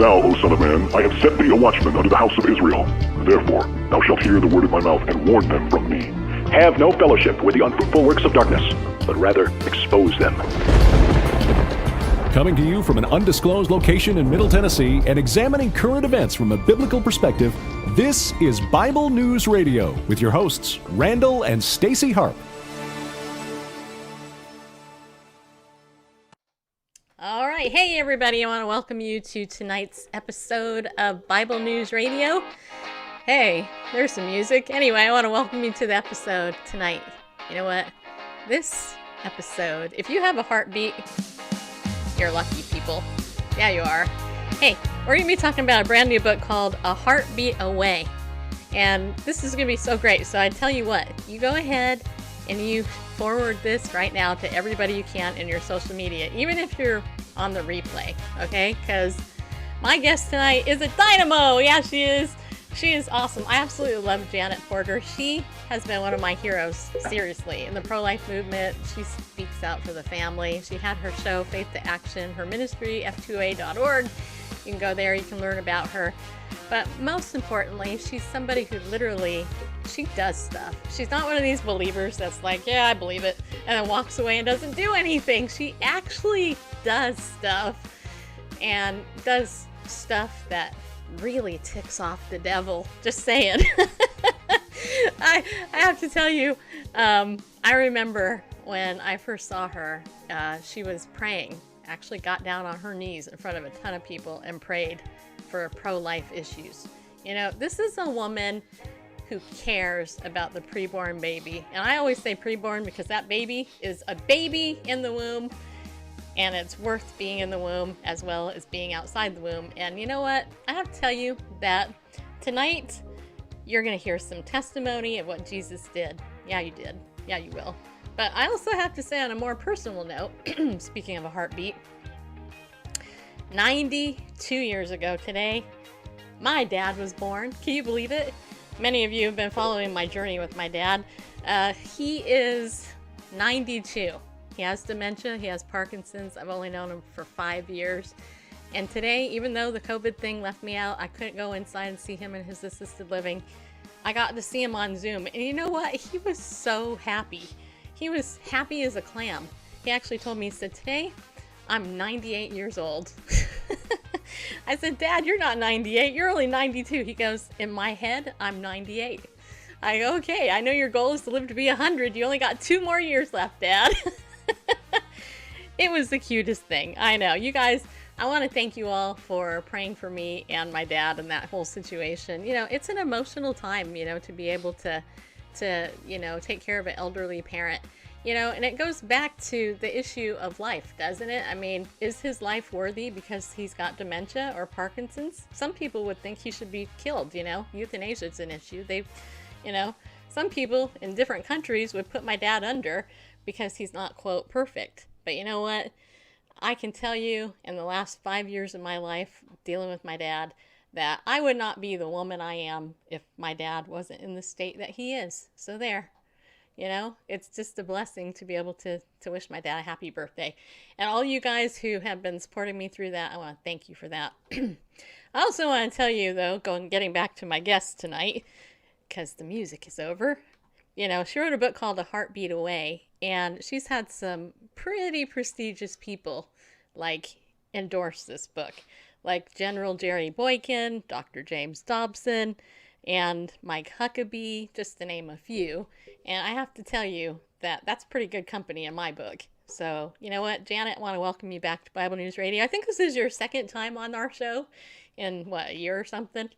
thou, O son of man, I have set thee a watchman unto the house of Israel. Therefore thou shalt hear the word of my mouth, and warn them from me. Have no fellowship with the unfruitful works of darkness, but rather expose them. Coming to you from an undisclosed location in Middle Tennessee and examining current events from a biblical perspective, this is Bible News Radio with your hosts, Randall and Stacy Harp. All right. Hey, everybody. I want to welcome you to tonight's episode of Bible News Radio. Hey, there's some music. Anyway, I want to welcome you to the episode tonight. You know what? This episode, if you have a heartbeat, you're lucky people. Yeah, you are. Hey, we're going to be talking about a brand new book called A Heartbeat Away. And this is going to be so great. So I tell you what, you go ahead and you forward this right now to everybody you can in your social media, even if you're on the replay, okay? Because my guest tonight is a dynamo. Yeah, she is. She is awesome. I absolutely love Janet Porter. She has been one of my heroes, seriously, in the pro-life movement. She speaks out for the family. She had her show, Faith to Action, her ministry, f2a.org. You can go there, you can learn about her. But most importantly, she's somebody who literally, she does stuff. She's not one of these believers that's like, yeah, I believe it, and then walks away and doesn't do anything. She actually does stuff, and does stuff that really ticks off the devil. Just saying. I have to tell you, I remember when I first saw her, she was praying, actually got down on her knees in front of a ton of people and prayed for pro-life issues. You know, this is a woman who cares about the preborn baby. And I always say preborn because that baby is a baby in the womb, and it's worth being in the womb as well as being outside the womb. And you know what? I have to tell you that tonight you're going to hear some testimony of what Jesus did. Yeah, you did. Yeah, you will. But I also have to say, on a more personal note, speaking of a heartbeat, 92 years ago today, my dad was born. Can you believe it? Many of you have been following my journey with my dad. He is 92. He has dementia. He has Parkinson's. I've only known him for 5 years. And today, even though the COVID thing left me out, I couldn't go inside and see him in his assisted living. I got to see him on Zoom. And you know what? He was so happy. He was happy as a clam. He actually told me, he said, today, I'm 98 years old. I said, Dad, you're not 98. You're only 92. He goes, in my head, I'm 98. I go, okay, I know your goal is to live to be 100. You only got 2 more years left, Dad. It was the cutest thing. I know. You guys, I want to thank you all for praying for me and my dad and that whole situation. You know, it's an emotional time, you know, to be able to you know, take care of an elderly parent. You know, and it goes back to the issue of life, doesn't it? I mean, is his life worthy because he's got dementia or Parkinson's? Some people would think he should be killed, you know. Euthanasia is an issue. You know, some people in different countries would put my dad under because he's not, quote, perfect. But you know what? I can tell you, in the last 5 years of my life dealing with my dad, that I would not be the woman I am if my dad wasn't in the state that he is. So there. You know, it's just a blessing to be able to wish my dad a happy birthday. And all you guys who have been supporting me through that, I want to thank you for that. I also want to tell you, though, getting back to my guest tonight, because the music is over. You know, she wrote a book called A Heartbeat Away, and she's had some pretty prestigious people, like, endorse this book. Like General Jerry Boykin, Dr. James Dobson, and Mike Huckabee, just to name a few. And I have to tell you that that's pretty good company in my book. So, you know what, Janet, I want to welcome you back to Bible News Radio. I think this is your second time on our show in, what, a year or something?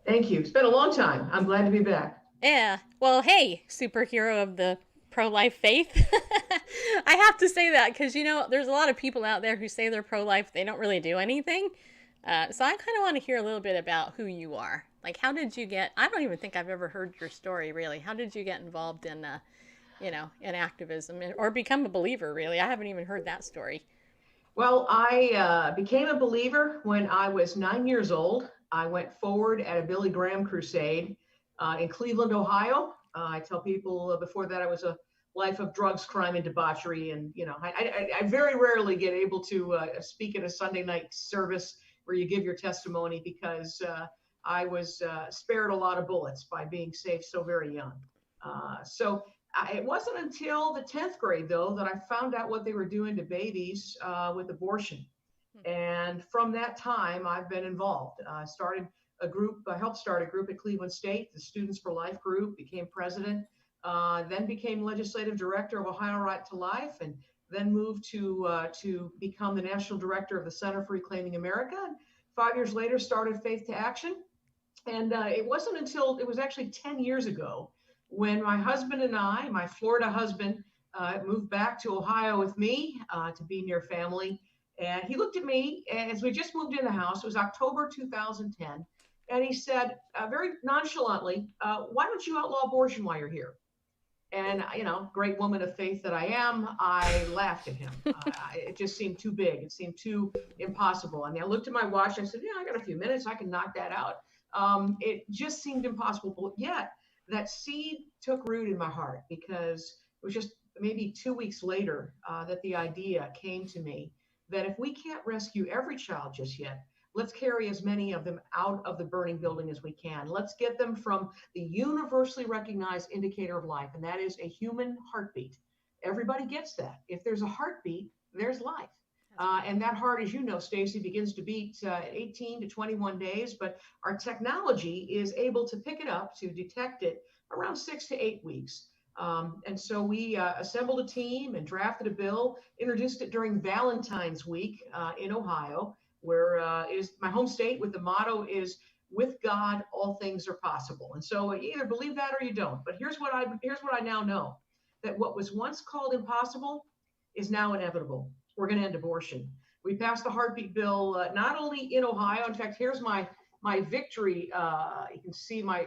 Thank you. It's been a long time. I'm glad to be back. Yeah. Well, hey, superhero of the pro-life faith. I have to say that because, you know, there's a lot of people out there who say they're pro-life. They don't really do anything. So I kind of want to hear a little bit about who you are. Like, how did you get, I don't even think I've ever heard your story, really. How did you get involved in, you know, in activism or become a believer, really? I haven't even heard that story. Well, I became a believer when I was 9 years old. I went forward at a Billy Graham crusade in Cleveland, Ohio. I tell people before that I was a life of drugs, crime, and debauchery. And, you know, I very rarely get able to speak at a Sunday night service where you give your testimony, because I was spared a lot of bullets by being safe so very young. It wasn't until the 10th grade, though, that I found out what they were doing to babies with abortion. And from that time, I've been involved. I helped start a group at Cleveland State, the Students for Life group, became president, then became legislative director of Ohio Right to Life, and then moved to become the national director of the Center for Reclaiming America. And 5 years later, started Faith to Action. And it wasn't until, it was actually 10 years ago, when my husband and I, my Florida husband, moved back to Ohio with me to be near family. And he looked at me as we just moved in the house. It was October 2010. And he said, very nonchalantly, why don't you outlaw abortion while you're here? And, great woman of faith that I am, I laughed at him. It just seemed too big. It seemed too impossible. I mean, I looked at my watch and I said, I got a few minutes. I can knock that out. It just seemed impossible. But yet that seed took root in my heart, because it was just maybe 2 weeks later that the idea came to me that if we can't rescue every child just yet, let's carry as many of them out of the burning building as we can. Let's get them from the universally recognized indicator of life, and that is a human heartbeat. Everybody gets that. If there's a heartbeat, there's life. And that heart, as you know, Stacy, begins to beat 18 to 21 days, but our technology is able to pick it up, to detect it around 6 to 8 weeks. And so we assembled a team and drafted a bill, introduced it during Valentine's Week in Ohio, where it is my home state, with the motto is, with God, all things are possible. And so you either believe that or you don't. But here's what I now know, that what was once called impossible is now inevitable. We're going to end abortion. We passed the heartbeat bill not only in Ohio. In fact, here's my victory. You can see my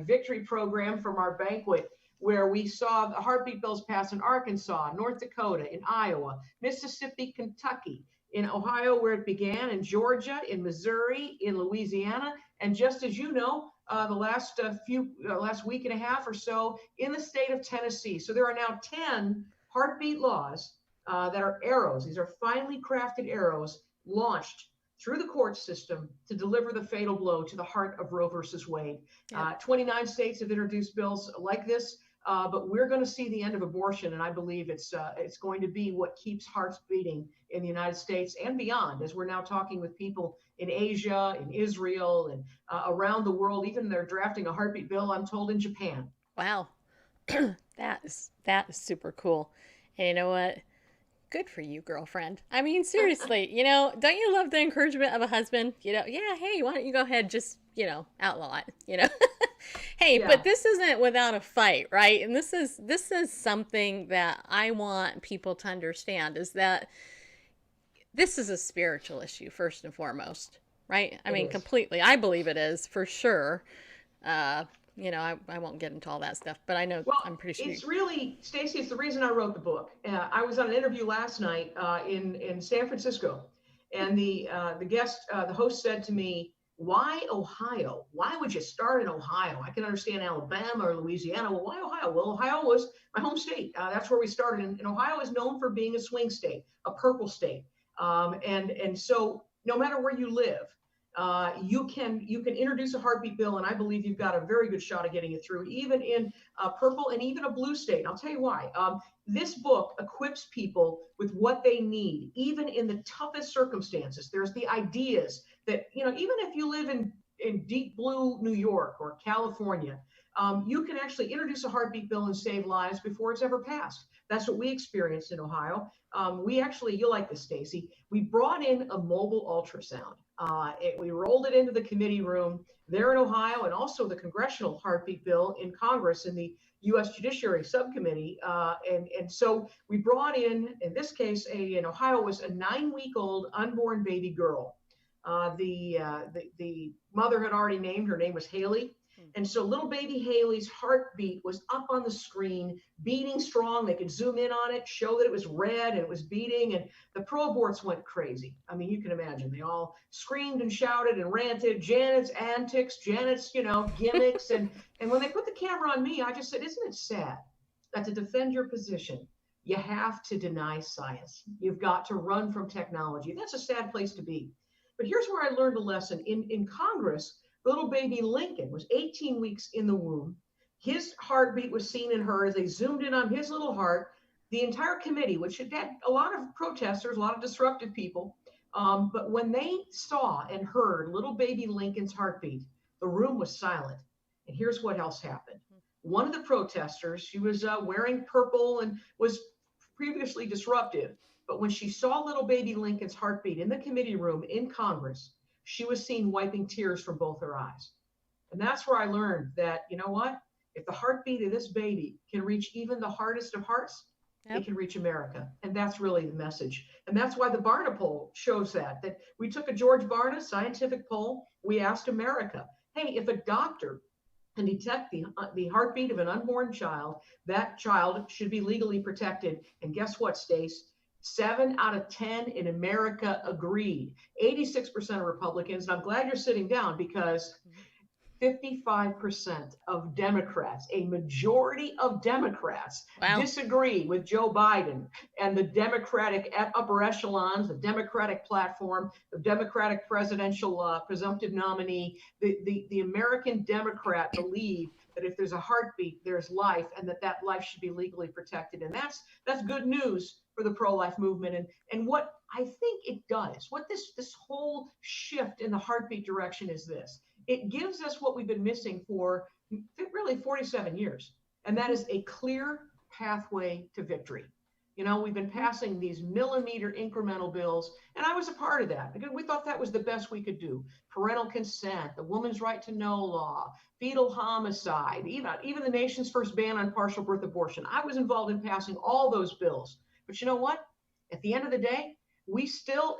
victory program from our banquet, where we saw the heartbeat bills passed in Arkansas, North Dakota, in Iowa, Mississippi, Kentucky, in Ohio, where it began, in Georgia, in Missouri, in Louisiana, and just as you know, the last week and a half or so, in the state of Tennessee. So there are now 10 heartbeat laws that are arrows. These are finely crafted arrows launched through the court system to deliver the fatal blow to the heart of Roe versus Wade. 29 states have introduced bills like this, but we're going to see the end of abortion, and I believe it's going to be what keeps hearts beating in the United States and beyond, as we're now talking with people in Asia, in Israel, and around the world. Even they're drafting a heartbeat bill, I'm told, in Japan. Wow. That is super cool. And you know what? Good for you, girlfriend. I mean, seriously, don't you love the encouragement of a husband? Yeah, hey, why don't you go ahead, just, outlaw it, Hey, yeah. But this isn't without a fight, right? And this is something that I want people to understand, is that this is a spiritual issue, first and foremost, right? I mean, completely. I believe it is, for sure. I won't get into all that stuff, but I know, well, I'm pretty sure. It's really, Stacy, it's the reason I wrote the book. I was on an interview last night in San Francisco, and the host said to me, why Ohio? Why would you start in Ohio? I can understand Alabama or Louisiana. Well, why Ohio? Well, Ohio was my home state. That's where we started. And Ohio is known for being a swing state, a purple state. And so no matter where you live, you can introduce a heartbeat bill, and I believe you've got a very good shot of getting it through, even in purple and even a blue state. And I'll tell you why. This book equips people with what they need, even in the toughest circumstances. There's the ideas that, even if you live in deep blue New York or California, you can actually introduce a heartbeat bill and save lives before it's ever passed. That's what we experienced in Ohio. You'll like this, Stacy. We brought in a mobile ultrasound. We rolled it into the committee room there in Ohio, and also the congressional heartbeat bill in Congress in the U.S. Judiciary Subcommittee. And so we brought in this case, in Ohio, was a 9-week-old unborn baby girl. The mother had already named her name was Haley. And so little baby Haley's heartbeat was up on the screen, beating strong. They could zoom in on it, show that it was red and it was beating. And the pro-aborts went crazy. I mean, you can imagine. They all screamed and shouted and ranted. Janet's antics, Janet's, gimmicks. And when they put the camera on me, I just said, isn't it sad that to defend your position, you have to deny science? You've got to run from technology. That's a sad place to be. But here's where I learned a lesson. In Congress, little baby Lincoln was 18 weeks in the womb. His heartbeat was seen in her as they zoomed in on his little heart. The entire committee, which had a lot of protesters, a lot of disruptive people, but when they saw and heard little baby Lincoln's heartbeat, the room was silent. And here's what else happened. One of the protesters, she was wearing purple and was previously disruptive. But when she saw little baby Lincoln's heartbeat in the committee room in Congress, she was seen wiping tears from both her eyes. And that's where I learned that, you know what? If the heartbeat of this baby can reach even the hardest of hearts, it can reach America. And that's really the message. And that's why the Barna poll shows that we took a George Barna scientific poll. We asked America, hey, if a doctor can detect the heartbeat of an unborn child, that child should be legally protected. And guess what, Stace? 7 out of 10 in America agreed. 86% of Republicans, and I'm glad you're sitting down because 55% of Democrats, a majority of Democrats, disagree with Joe Biden and the Democratic upper echelons, the Democratic platform, the Democratic presidential presumptive nominee. The American Democrat believe that if there's a heartbeat, there's life, and that life should be legally protected. And that's good news for the pro-life movement. And what I think it does, what this whole shift in the heartbeat direction is this. It gives us what we've been missing for really 47 years, and that is a clear pathway to victory. You know, we've been passing these millimeter incremental bills, and I was a part of that because we thought that was the best we could do. Parental consent, the woman's right to know law, fetal homicide, even the nation's first ban on partial birth abortion. I was involved in passing all those bills. But you know what? At the end of the day, we still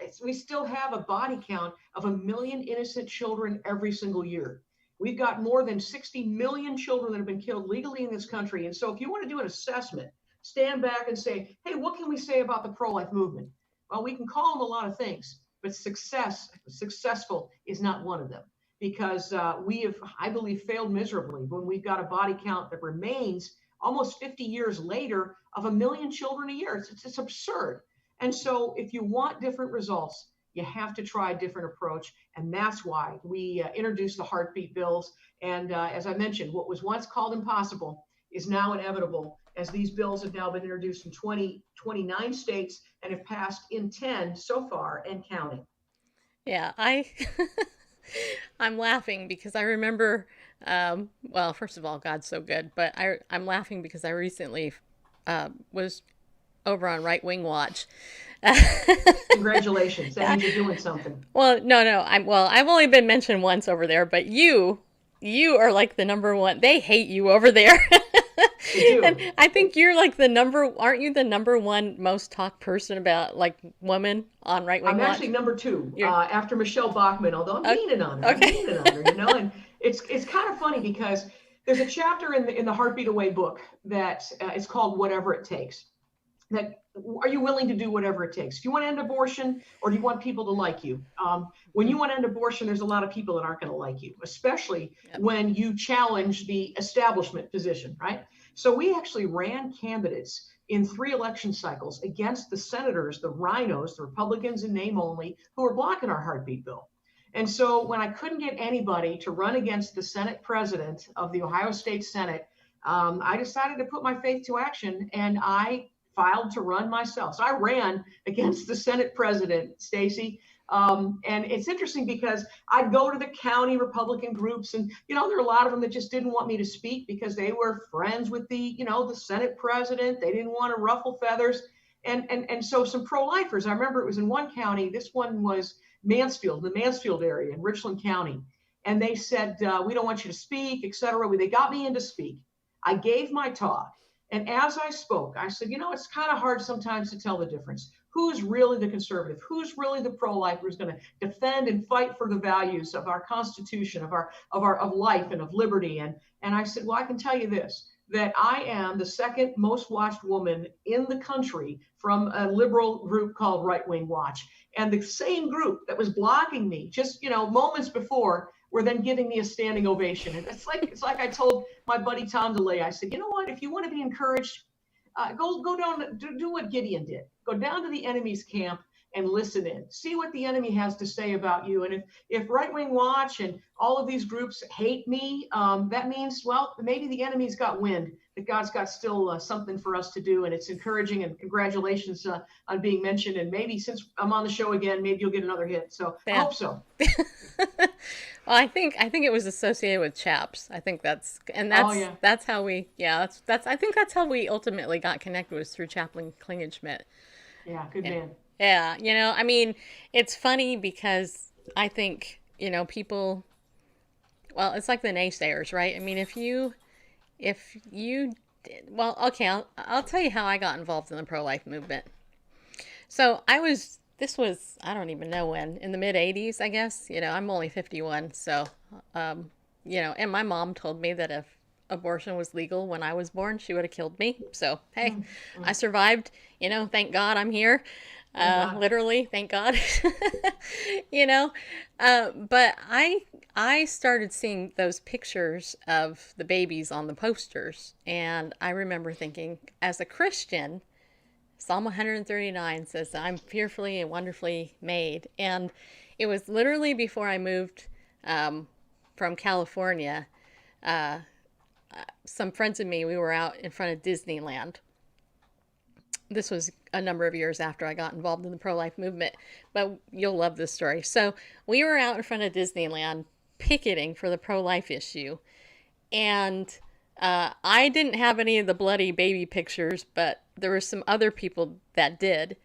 have a body count of 1 million innocent children every single year. We've got more than 60 million children that have been killed legally in this country. And so if you want to do an assessment, stand back and say, hey, what can we say about the pro-life movement? Well, we can call them a lot of things, but successful is not one of them, because we have, I believe, failed miserably when we've got a body count that remains almost 50 years later of 1 million children a year. It's absurd. And so if you want different results, you have to try a different approach. And that's why we introduced the heartbeat bills. And as I mentioned, what was once called impossible is now inevitable, as these bills have now been introduced in 29 states and have passed in 10 so far and counting. Yeah, I'm laughing because I remember, well, first of all, God's so good, but I'm laughing because I recently was over on Right Wing Watch. Congratulations. That means you're doing something. Well, no, I've only been mentioned once over there, but you are like the number one. They hate you over there. They do. And I think you're like aren't you the number one most talked person about like women on Right Wing Watch? I'm actually number 2 after Michelle Bachmann, although I'm leaning on her. Okay. I'm leaning on her, you know, and it's kind of funny because there's a chapter in the Heartbeat Away book that is called Whatever It Takes. That are you willing to do whatever it takes? If you want to end abortion, or do you want people to like you? When you want to end abortion, there's a lot of people that aren't going to like you, especially when you challenge the establishment position, right? So we actually ran candidates in 3 election cycles against the senators, the rhinos, the Republicans in name only, who were blocking our heartbeat bill. And so when I couldn't get anybody to run against the Senate president of the Ohio State Senate, I decided to put my faith to action, and I filed to run myself. So I ran against the Senate president, Stacey. And it's interesting because I'd go to the county Republican groups, and, you know, there are a lot of them that just didn't want me to speak because they were friends with the Senate president. They didn't want to ruffle feathers. And so some pro-lifers, I remember it was in one county, this one was Mansfield, the Mansfield area in Richland County. And they said, we don't want you to speak, et cetera. They got me in to speak. I gave my talk. And as I spoke, I said, you know, it's kind of hard sometimes to tell the difference. Who's really the conservative? Who's really the pro-life? Who's going to defend and fight for the values of our Constitution, of life and of liberty? And I said, well, I can tell you this, that I am the second most watched woman in the country from a liberal group called Right Wing Watch. And the same group that was blocking me just, moments before were then giving me a standing ovation. And it's like I told my buddy Tom DeLay, I said, you know what, if you want to be encouraged, go down, do what Gideon did. Go down to the enemy's camp and listen in. See what the enemy has to say about you. And if Right Wing Watch and all of these groups hate me, that means, well, maybe the enemy's got wind, that God's got still something for us to do. And it's encouraging, and congratulations on being mentioned. And maybe since I'm on the show again, maybe you'll get another hit. So I hope so. Well, I think it was associated with Chaps. I think that's how we I think that's how we ultimately got connected, was through Chaplain Klingenschmidt. Yeah, good man. Yeah, I mean, it's funny because I think, people, well, it's like the naysayers, right? I mean, if you well, okay, I'll tell you how I got involved in the pro-life movement. So this was, I don't even know when, in the mid 80s, I guess. I'm only 51. So, and my mom told me that if abortion was legal when I was born, she would have killed me. So, hey, I survived, thank God I'm here. Literally, thank God. But I started seeing those pictures of the babies on the posters. And I remember thinking, as a Christian, Psalm 139 says, I'm fearfully and wonderfully made. And it was literally before I moved from California. Some friends of me, we were out in front of Disneyland. This was a number of years after I got involved in the pro-life movement, but you'll love this story. So we were out in front of Disneyland picketing for the pro-life issue. And I didn't have any of the bloody baby pictures, but there were some other people that did.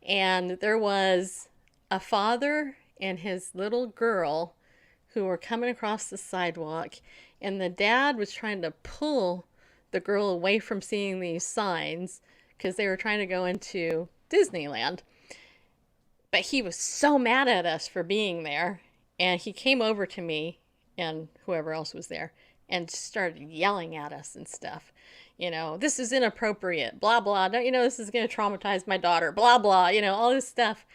And there was a father and his little girl who were coming across the sidewalk, and the dad was trying to pull the girl away from seeing these signs because they were trying to go into Disneyland. But he was so mad at us for being there, and he came over to me and whoever else was there and started yelling at us and stuff. This is inappropriate, blah, blah. Don't you know this is going to traumatize my daughter, blah, blah, all this stuff.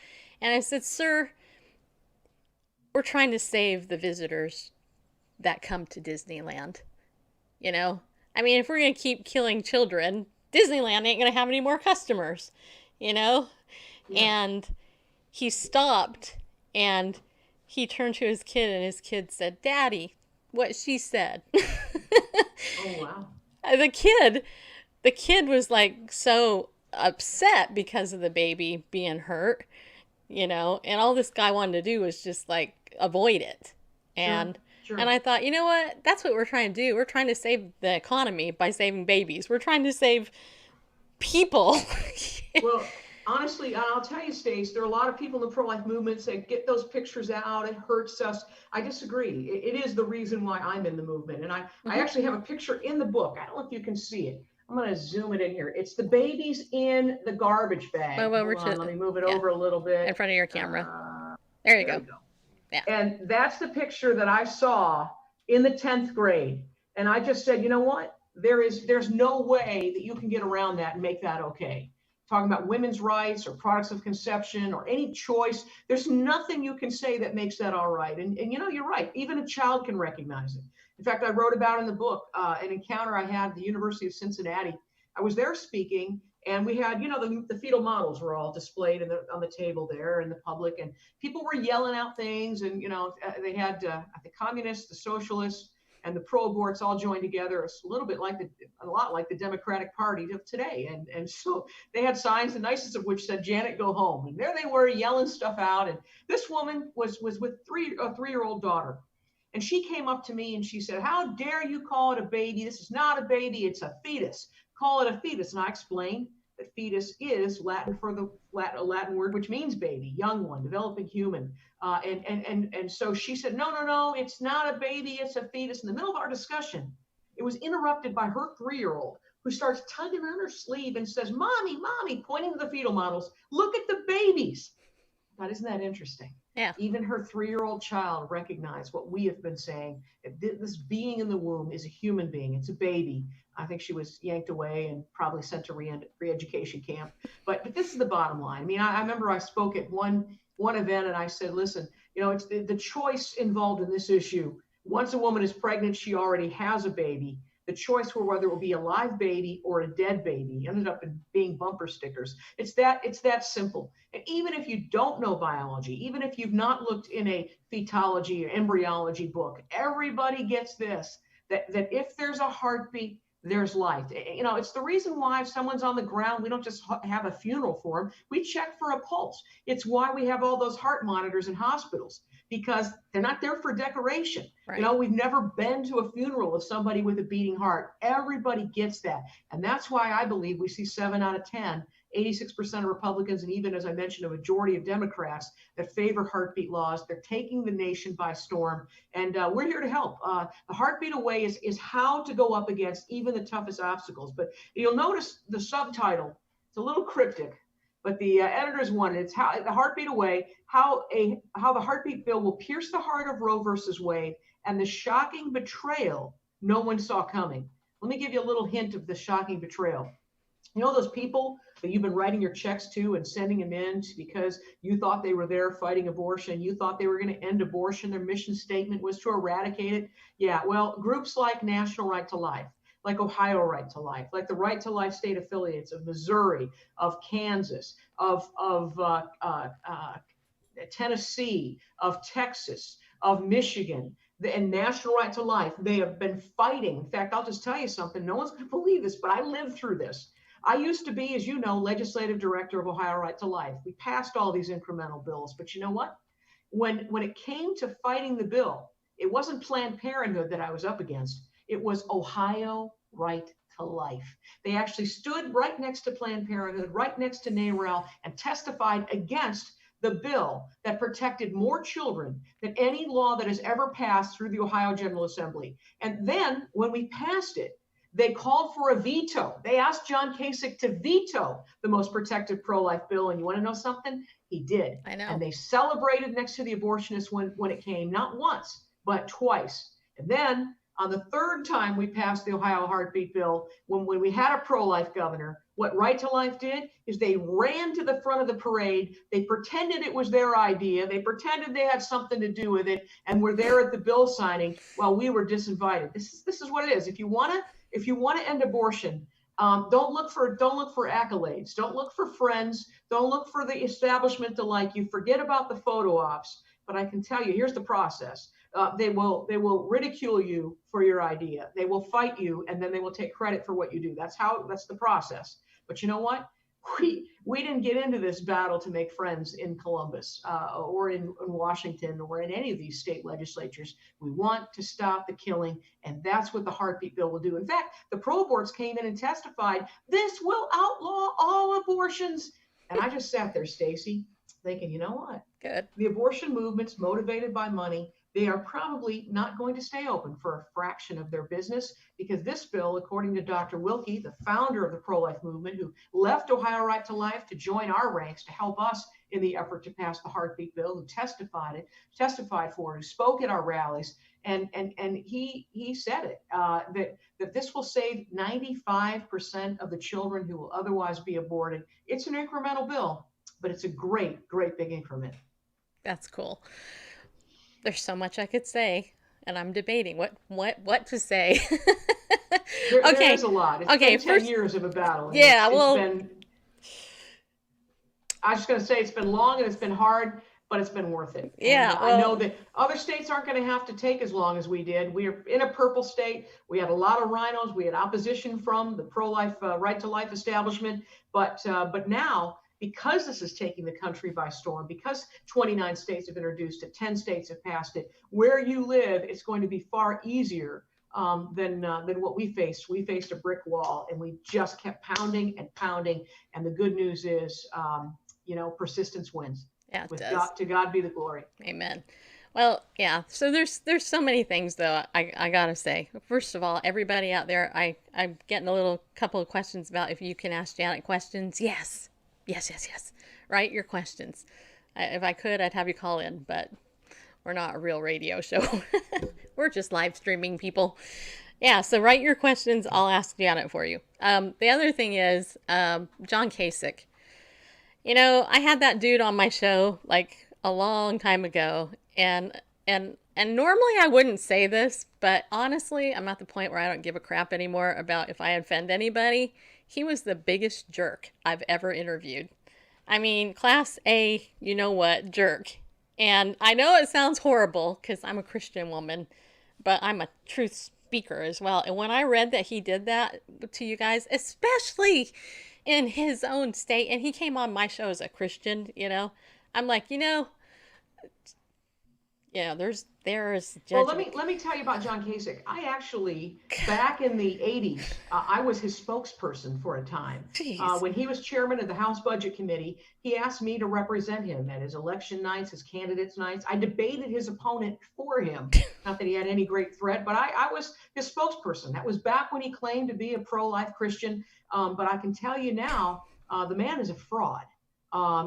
And I said, sir, we're trying to save the visitors that come to Disneyland. I mean, if we're going to keep killing children, Disneyland ain't going to have any more customers, Yeah. And he stopped and he turned to his kid, and his kid said, Daddy, what she said. Oh, wow. The kid was like so upset because of the baby being hurt, and all this guy wanted to do was just like avoid it. And Sure. And I thought, you know what? That's what we're trying to do. We're trying to save the economy by saving babies. We're trying to save people. Well, honestly, I'll tell you, Stace, there are a lot of people in the pro-life movement say, get those pictures out. It hurts us. I disagree. It is the reason why I'm in the movement. And I actually have a picture in the book. I don't know if you can see it. I'm going to zoom it in here. It's the babies in the garbage bag. Let me move it over a little bit. In front of your camera. There you go. Yeah. And that's the picture that I saw in the 10th grade. And I just said, you know what? There's no way that you can get around that and make that okay. Talking about women's rights or products of conception or any choice, there's nothing you can say that makes that all right. And you're right. Even a child can recognize it. In fact, I wrote about in the book an encounter I had at the University of Cincinnati. I was there speaking, and we had, the fetal models were all displayed on the table there in the public, and people were yelling out things, and they had the communists, the socialists, and the pro-aborts all joined together. It's a lot like the Democratic Party of today, and so they had signs, the nicest of which said, "Janet, go home." And there they were yelling stuff out, and this woman was with a 3-year-old daughter. And she came up to me and she said, "How dare you call it a baby? This is not a baby, it's a fetus. Call it a fetus." And I explained that fetus is Latin for a Latin word which means baby, young one, developing human. And so she said, no, it's not a baby, it's a fetus. In the middle of our discussion, it was interrupted by her 3-year-old, who starts tugging on her sleeve and says, "Mommy, pointing to the fetal models, look at the babies." God, isn't that interesting? Yeah. Even her 3-year-old child recognized what we have been saying. This being in the womb is a human being. It's a baby. I think she was yanked away and probably sent to re-education camp. But this is the bottom line. I mean, I remember I spoke at one event and I said, listen, it's the choice involved in this issue. Once a woman is pregnant, she already has a baby. the choice were whether it would be a live baby or a dead baby. Ended up being bumper stickers. It's that simple. And even if you don't know biology, even if you've not looked in a fetology or embryology book, everybody gets this, that if there's a heartbeat, there's life. It's the reason why if someone's on the ground, we don't just have a funeral for them. We check for a pulse. It's why we have all those heart monitors in hospitals, because they're not there for decoration. Right. We've never been to a funeral of somebody with a beating heart. Everybody gets that. And that's why I believe we see 7 out of 10, 86% of Republicans, and even, as I mentioned, a majority of Democrats that favor heartbeat laws. They're taking the nation by storm, and we're here to help. The heartbeat away is how to go up against even the toughest obstacles. But you'll notice the subtitle, it's a little cryptic, but the editors wanted it's how the heartbeat away, how the heartbeat bill will pierce the heart of Roe versus Wade and the shocking betrayal no one saw coming. Let me give you a little hint of the shocking betrayal. Those people that you've been writing your checks to and sending them in because you thought they were there fighting abortion, you thought they were going to end abortion, their mission statement was to eradicate it. Yeah, well, groups like National Right to Life, like Ohio Right to Life, like the Right to Life state affiliates of Missouri, of Kansas, of Tennessee, of Texas, of Michigan, and National Right to Life, they have been fighting. In fact, I'll just tell you something. No one's going to believe this, but I lived through this. I used to be, as you know, legislative director of Ohio Right to Life. We passed all these incremental bills, but you know what? When it came to fighting the bill, it wasn't Planned Parenthood that I was up against. It was Ohio Right to Life. They actually stood right next to Planned Parenthood, right next to NARAL, and testified against the bill that protected more children than any law that has ever passed through the Ohio General Assembly. And then when we passed it, they called for a veto. They asked John Kasich to veto the most protective pro-life bill. And you want to know something? He did. I know. And they celebrated next to the abortionists when it came, not once, but twice. And then on the third time we passed the Ohio heartbeat bill, when we had a pro-life governor, what Right to Life did is they ran to the front of the parade. They pretended it was their idea. They pretended they had something to do with it and were there at the bill signing while we were disinvited. This is what it is. If you want to end abortion, don't look for accolades. Don't look for friends. Don't look for the establishment to like you. Forget about the photo ops. But I can tell you, here's the process. They will ridicule you for your idea. They will fight you, and then they will take credit for what you do. That's the process. But you know what? We didn't get into this battle to make friends in Columbus or in Washington or in any of these state legislatures. We want to stop the killing, and that's what the heartbeat bill will do. In fact, the pro-aborts came in and testified, this will outlaw all abortions. And I just sat there, Stacy, thinking, you know what? Good. The abortion movement's motivated by money. They are probably not going to stay open for a fraction of their business, because this bill, according to Dr. Wilkie, the founder of the pro-life movement, who left Ohio Right to Life to join our ranks to help us in the effort to pass the heartbeat bill, who testified for it, who spoke at our rallies, and he said it, that this will save 95% of the children who will otherwise be aborted. It's an incremental bill, but it's a great, great big increment. That's cool. There's so much I could say, and I'm debating what to say. There's a lot. It's been 10 years of a battle. Yeah, I was just going to say it's been long and it's been hard, but it's been worth it. Yeah, I know that other states aren't going to have to take as long as we did. We're in a purple state. We had a lot of rhinos. We had opposition from the pro-life, Right to Life establishment, but now, because this is taking the country by storm, because 29 states have introduced it, 10 states have passed it, where you live, it's going to be far easier than what we faced. We faced a brick wall, and we just kept pounding and pounding. And the good news is, persistence wins. Yeah, it does. God, to God be the glory. Amen. Well, yeah. So there's so many things, though. I gotta say, first of all, everybody out there, I'm getting a couple of questions about if you can ask Janet questions. Yes. Write your questions. If I could, I'd have you call in, but we're not a real radio show. We're just live streaming people. Yeah, so write your questions. I'll ask Janet for you. The other thing is John Kasich. I had that dude on my show like a long time ago, and and normally I wouldn't say this, but honestly, I'm at the point where I don't give a crap anymore about if I offend anybody. He was the biggest jerk I've ever interviewed. I mean, class A, you know what, jerk. And I know it sounds horrible because I'm a Christian woman, but I'm a truth speaker as well. And when I read that he did that to you guys, especially in his own state, and he came on my show as a Christian, I'm like, there's Well, judgment. let me tell you about John Kasich. I actually, back in the 80s, I was his spokesperson for a time. Jeez. When he was chairman of the House Budget Committee, he asked me to represent him at his election nights, his candidates nights. I debated his opponent for him. Not that he had any great threat, but I was his spokesperson. That was back when he claimed to be a pro-life Christian. But I can tell you now, the man is a fraud.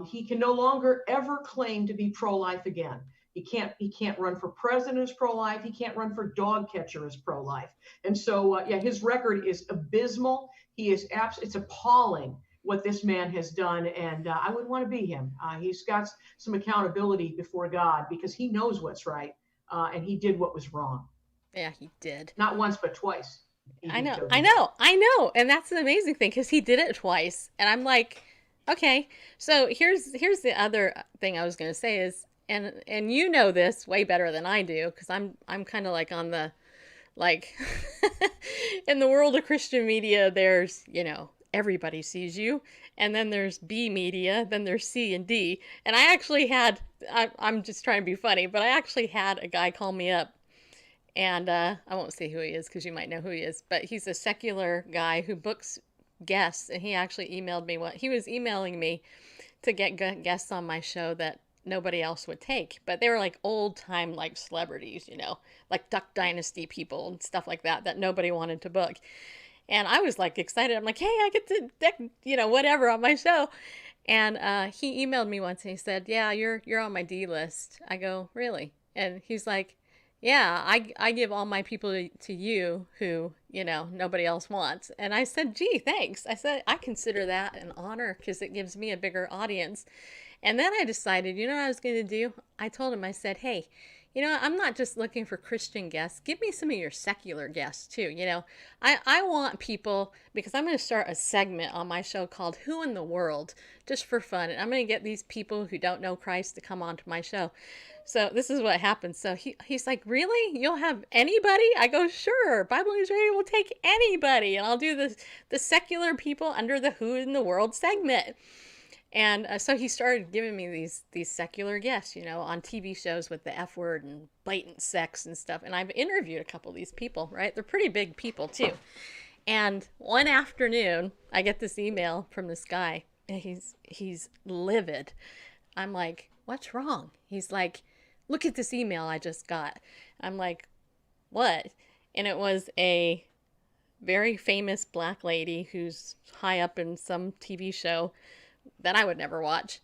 He can no longer ever claim to be pro-life again. He can't run for president as pro-life. He can't run for dog catcher as pro-life. And so, his record is abysmal. It's appalling what this man has done. And I wouldn't want to be him. He's got some accountability before God because he knows what's right. And he did what was wrong. Yeah, he did. Not once, but twice. I know. And that's the amazing thing because he did it twice. And I'm like, okay. So here's the other thing I was going to say is, and you know this way better than I do because I'm kind of like on the in the world of Christian media there's everybody sees you, and then there's B media, then there's C and D, and I actually had I'm just trying to be funny, but I actually had a guy call me up, and I won't say who he is because you might know who he is, but he's a secular guy who books guests, and he actually emailed me he was emailing me to get guests on my show that nobody else would take, but they were like old time like celebrities, like Duck Dynasty people and stuff like that nobody wanted to book. And I was like excited. I'm like, hey, I get to whatever on my show. And he emailed me once and he said, yeah, you're on my D list. I go, really? And he's like, yeah, I give all my people to you who nobody else wants. And I said, gee, thanks. I said I consider that an honor because it gives me a bigger audience. And then I decided, what I was going to do? I told him, I said, hey, I'm not just looking for Christian guests. Give me some of your secular guests too. I want people, because I'm going to start a segment on my show called Who in the World, just for fun. And I'm going to get these people who don't know Christ to come onto my show. So this is what happens. So he's like, really? You'll have anybody? I go, sure. Bible News Radio will take anybody. And I'll do the secular people under the Who in the World segment. And so he started giving me these secular guests, on TV shows with the F word and blatant sex and stuff. And I've interviewed a couple of these people, right? They're pretty big people too. And one afternoon, I get this email from this guy, and he's livid. I'm like, what's wrong? He's like, look at this email I just got. I'm like, what? And it was a very famous black lady who's high up in some TV show that I would never watch,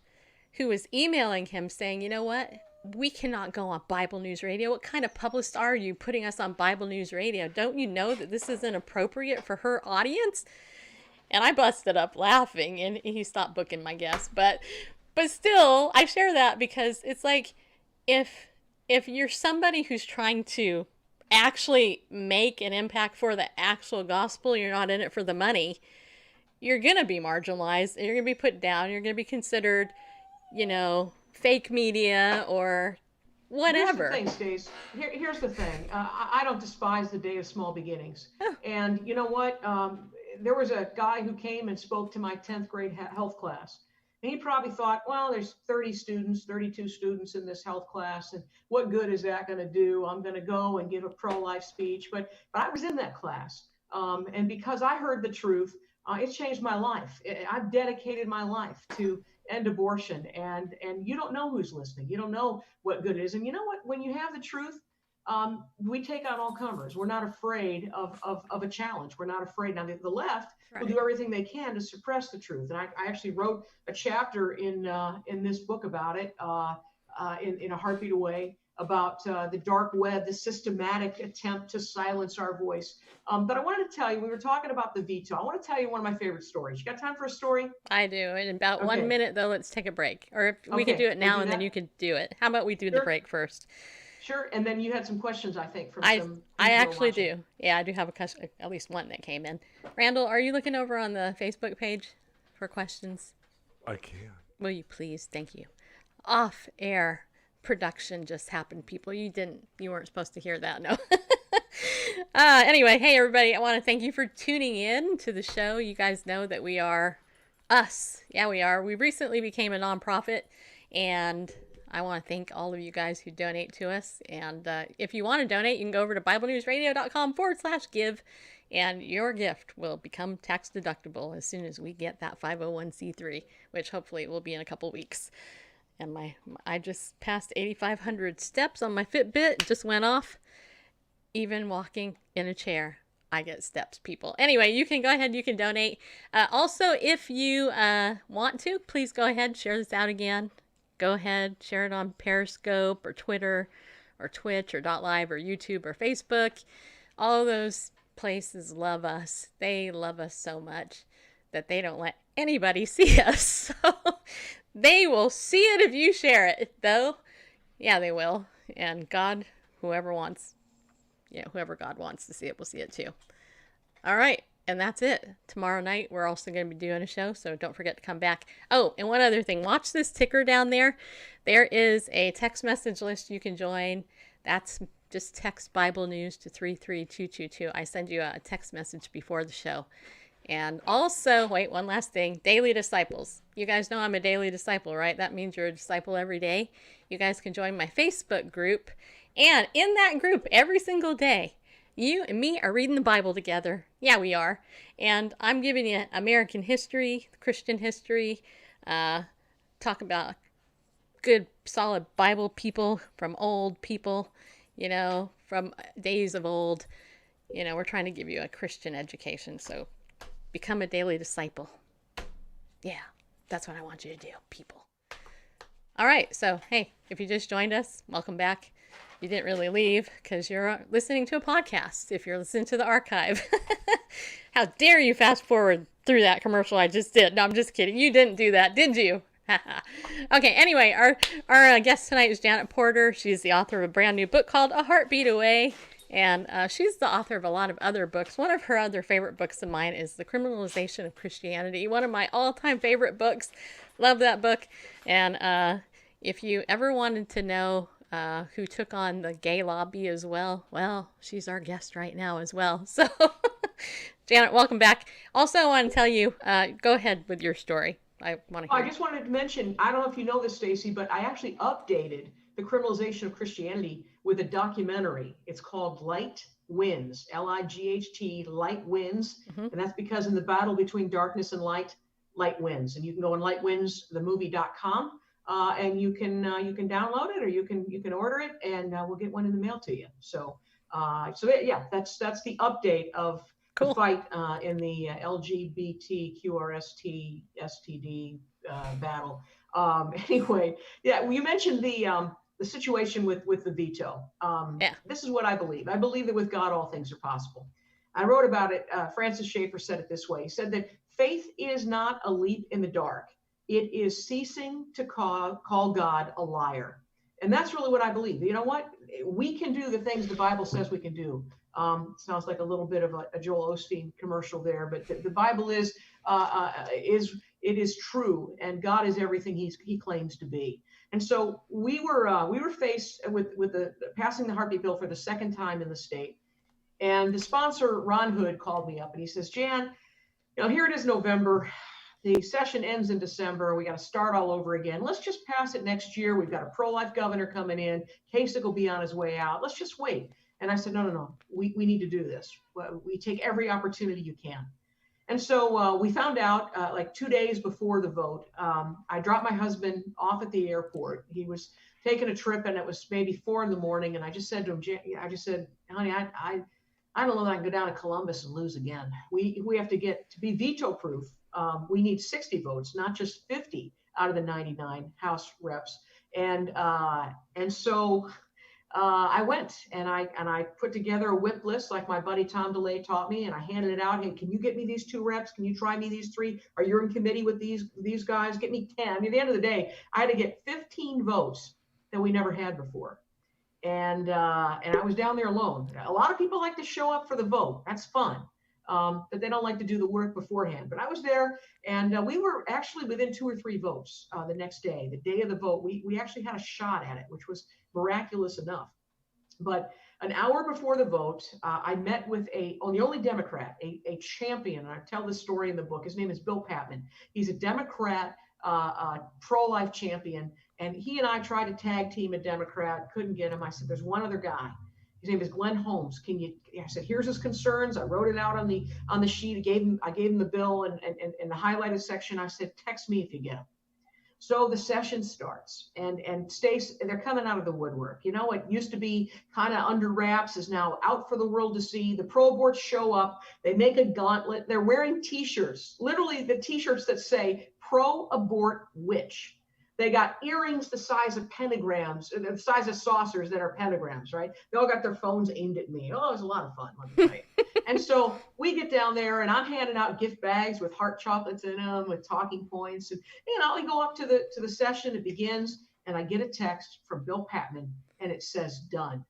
who was emailing him saying, you know what? We cannot go on Bible News Radio. What kind of publicist are you putting us on Bible News Radio? Don't you know that this isn't appropriate for her audience? And I busted up laughing, and he stopped booking my guests. But still, I share that because it's like, if you're somebody who's trying to actually make an impact for the actual gospel, you're not in it for the money, you're going to be marginalized, and you're going to be put down, you're going to be considered, fake media or whatever. Here's the thing, Stace. Here's the thing. I don't despise the day of small beginnings. And you know what? There was a guy who came and spoke to my 10th grade health class. And he probably thought, well, there's 32 students in this health class, and what good is that going to do? I'm going to go and give a pro-life speech. But I was in that class. And because I heard the truth, it changed my life. I've dedicated my life to end abortion, and you don't know who's listening. You don't know what good it is. And you know what? When you have the truth, we take on all comers. We're not afraid of a challenge. We're not afraid. Now, the left will do everything they can to suppress the truth. And I actually wrote a chapter in this book about it, in A Heartbeat Away, about the dark web, the systematic attempt to silence our voice. But I wanted to tell you, we were talking about the veto. I want to tell you one of my favorite stories. You got time for a story? I do. In about 1 minute, though, let's take a break. Or if we could do it now, and then you could do it. How about we do the break first? Sure. And then you had some questions, I think, from I some I people actually watching. do. Yeah, I do have at least one that came in. Randall, are you looking over on the Facebook page for questions? I can. Will you please? Thank you. Off air production just happened, people. You weren't supposed to hear that, no. Anyway, hey everybody, I want to thank you for tuning in to the show. You guys know that we are us. Yeah, we are. We recently became a nonprofit, and I want to thank all of you guys who donate to us. And if you want to donate, you can go over to BibleNewsRadio.com/give, and your gift will become tax deductible as soon as we get that 501c3, which hopefully will be in a couple weeks. And I just passed 8,500 steps on my Fitbit. It just went off. Even walking in a chair, I get steps, people. Anyway, you can go ahead, you can donate. Also, if you want to, please go ahead, share this out again. Go ahead, share it on Periscope or Twitter or Twitch or .live or YouTube or Facebook. All of those places love us. They love us so much that they don't let anybody see us. So they will see it if you share it, though. Yeah, they will. And God, whoever God wants to see it will see it too. All right. And that's it. Tomorrow night, we're also going to be doing a show, so don't forget to come back. Oh, and one other thing. Watch this ticker down there. There is a text message list you can join. That's just text Bible News to 33222. I send you a text message before the show. And also, wait, one last thing. Daily Disciples. You guys know I'm a daily disciple, right? That means you're a disciple every day. You guys can join my Facebook group. And in that group, every single day, you and me are reading the Bible together. Yeah, we are. And I'm giving you American history, Christian history, talk about good, solid Bible people from old people, from days of old. We're trying to give you a Christian education. So become a daily disciple. Yeah, that's what I want you to do, people. All right. So, hey, if you just joined us, welcome back. You didn't really leave because you're listening to a podcast. If you're listening to the archive, how dare you fast forward through that commercial I just did? No, I'm just kidding. You didn't do that, did you? Okay, anyway, our guest tonight is Janet Porter. She's the author of a brand new book called A Heartbeat Away. And she's the author of a lot of other books. One of her other favorite books of mine is The Criminalization of Christianity. One of my all-time favorite books. Love that book. And if you ever wanted to know who took on the gay lobby as well, she's our guest right now as well. So, Janet, welcome back. Also, I want to tell you, go ahead with your story. I want to hear. I just wanted to mention, I don't know if you know this, Stacy, but I actually updated The Criminalization of Christianity with a documentary. It's called Light Wins, L-I-G-H-T, Light Wins. And that's because in the battle between darkness and light, light wins. And you can go on lightwinsthemovie.com. And you can download it, or you can order it, and we'll get one in the mail to you. So yeah, that's the update of Cool. the fight in the LGBTQRST STD battle. Anyway, yeah, you mentioned the situation with the veto. Yeah. This is what I believe. I believe that with God all things are possible. I wrote about it. Francis Schaeffer said it this way. He said that faith is not a leap in the dark. It is ceasing to call God a liar. And that's really what I believe. You know what? We can do the things the Bible says we can do. Sounds like a little bit of a Joel Osteen commercial there, but the Bible is true, and God is everything he claims to be. And so we were faced with the passing the heartbeat bill for the second time in the state. And the sponsor, Ron Hood, called me up and he says, Jan, here it is November. The session ends in December. We got to start all over again. Let's just pass it next year. We've got a pro-life governor coming in. Kasich will be on his way out. Let's just wait. And I said, no. We need to do this. We take every opportunity you can. And so we found out like 2 days before the vote. I dropped my husband off at the airport. He was taking a trip, and it was maybe 4 a.m. And I just said to him, honey, I don't know that I can go down to Columbus and lose again. We have to get to be veto proof. We need 60 votes, not just 50 out of the 99 House reps. And so I went and I put together a whip list like my buddy Tom DeLay taught me, and I handed it out. Hey, can you get me these 2 reps? Can you try me these 3? Are you in committee with these guys? Get me 10. I mean, at the end of the day, I had to get 15 votes that we never had before. and I was down there alone. A lot of people like to show up for the vote. That's fun. But they don't like to do the work beforehand. But I was there, and we were actually within 2 or 3 votes the next day, the day of the vote. We actually had a shot at it, which was miraculous enough. But an hour before the vote, I met with the only Democrat, a champion. And I tell this story in the book. His name is Bill Patman. He's a Democrat, pro-life champion. And he and I tried to tag team a Democrat, couldn't get him. I said, there's one other guy. His name is Glenn Holmes. I said, here's his concerns. I wrote it out on the sheet. I gave him the bill and the highlighted section. I said, text me if you get him. So the session starts, and Stace, they're coming out of the woodwork. You know, it used to be kind of under wraps, is now out for the world to see. The pro boards show up, they make a gauntlet. They're wearing t-shirts, literally the t-shirts that say pro abort witch. They got earrings the size of pentagrams, the size of saucers that are pentagrams, right? They all got their phones aimed at me. Oh, it was a lot of fun, let me tell you. And so we get down there, and I'm handing out gift bags with heart chocolates in them, with talking points. And, you know, we go up to the session, it begins, and I get a text from Bill Patman, and it says, done.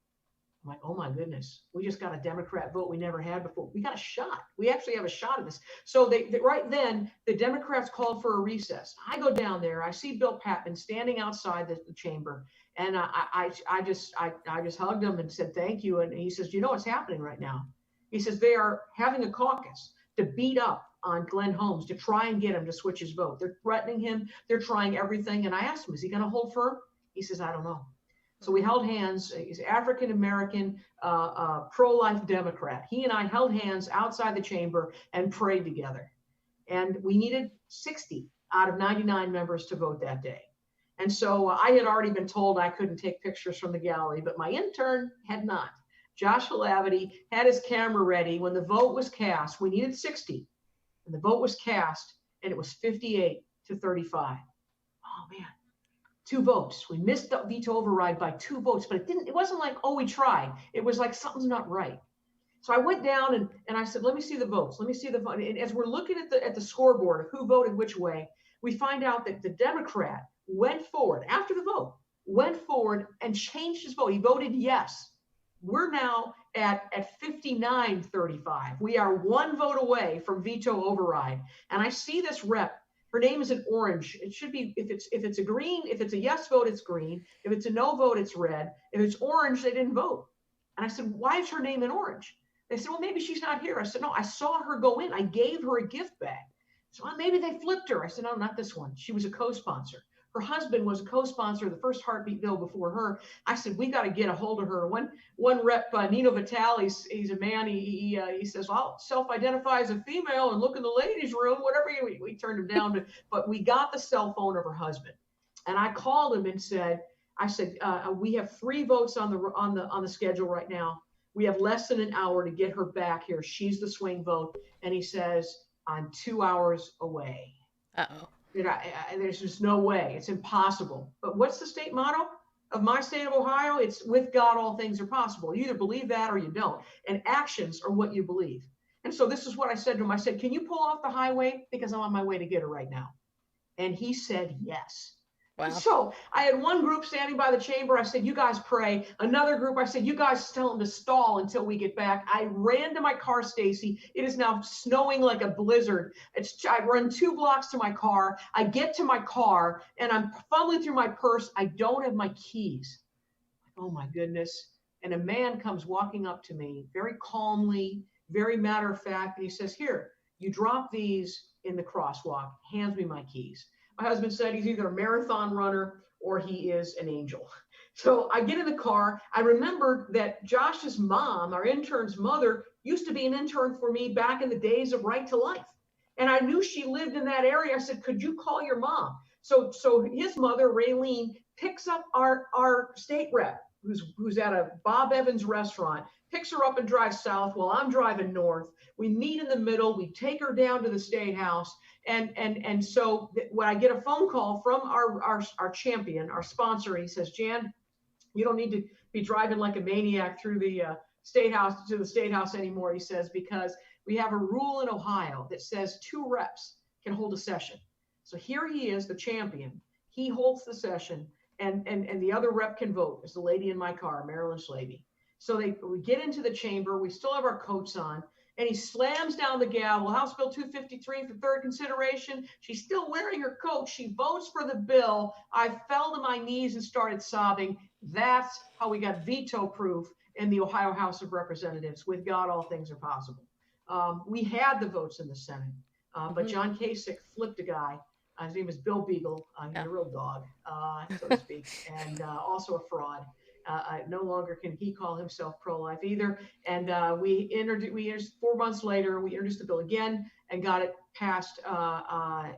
I'm like, oh my goodness, we just got a Democrat vote we never had before. We got a shot. We actually have a shot at this. So they right then, the Democrats called for a recess. I go down there, I see Bill Patman standing outside the chamber, and I just hugged him and said, thank you. And he says, you know what's happening right now? He says, they are having a caucus to beat up on Glenn Holmes, to try and get him to switch his vote. They're threatening him. They're trying everything. And I asked him, is he going to hold firm? He says, I don't know. So we held hands. He's African-American, pro-life Democrat. He and I held hands outside the chamber and prayed together. And we needed 60 out of 99 members to vote that day. And so I had already been told I couldn't take pictures from the gallery, but my intern had not. Josh Lavity had his camera ready. When the vote was cast, we needed 60. And the vote was cast, and it was 58 to 35. Oh, man. 2 votes. We missed the veto override by 2 votes, but it wasn't like, oh, we tried. It was like something's not right. So I went down and I said, let me see the votes. Let me see the vote. And as we're looking at the scoreboard of who voted which way, we find out that the Democrat went forward after the vote, went forward and changed his vote. He voted yes. We're now at 59-35. We are 1 vote away from veto override. And I see this rep. Her name is an orange. It should be, if it's a green, if it's a yes vote, it's green. If it's a no vote, it's red. If it's orange, they didn't vote. And I said, why is her name in orange? They said, well, maybe she's not here. I said, no, I saw her go in. I gave her a gift bag. So maybe they flipped her. I said, no, not this one. She was a co-sponsor. Her husband was a co-sponsor of the first heartbeat bill before her. I said, we got to get a hold of her. One rep, Nino Vitale, he's a man. He says, well, I'll self-identify as a female and look in the ladies' room, whatever. We turned him down, but we got the cell phone of her husband. And I called him and said, we have 3 votes on the schedule right now. We have less than an hour to get her back here. She's the swing vote. And he says, I'm 2 hours away. Uh-oh. There's just no way. It's impossible. But what's the state motto of my state of Ohio? It's with God, all things are possible. You either believe that or you don't. And actions are what you believe. And so this is what I said to him. I said, can you pull off the highway? Because I'm on my way to get her right now. And he said, yes. Wow. So I had one group standing by the chamber. I said, you guys pray. Another group, I said, you guys tell them to stall until we get back. I ran to my car, Stacy. It is now snowing like a blizzard. I run 2 blocks to my car. I get to my car and I'm fumbling through my purse. I don't have my keys. Oh my goodness. And a man comes walking up to me very calmly, very matter of fact. And he says, here, you drop these in the crosswalk, hands me my keys. My husband said he's either a marathon runner or he is an angel. So I get in the car. I remembered that Josh's mom, our intern's mother, used to be an intern for me back in the days of Right to Life. And I knew she lived in that area. I said, could you call your mom? So his mother, Raylene, picks up our state rep, who's at a Bob Evans restaurant, picks her up and drives south while I'm driving north. We meet in the middle. We take her down to the State House. And so when I get a phone call from our champion, our sponsor, he says, Jan, you don't need to be driving like a maniac through the State House anymore. He says, because we have a rule in Ohio that says 2 reps can hold a session. So here he is, the champion. He holds the session. and the other rep can vote, is the lady in my car, Marilyn Slavey. So we get into the chamber, we still have our coats on, and he slams down the gavel, House Bill 253 for third consideration. She's still wearing her coat. She votes for the bill. I fell to my knees and started sobbing. That's how we got veto proof in the Ohio House of Representatives. With God, all things are possible. We had the votes in the Senate, but John Kasich flipped a guy. His name is Bill Beagle. He's a real dog, so to speak, and also a fraud. No longer can he call himself pro-life either. And we introduced 4 months later, we introduced the bill again and got it passed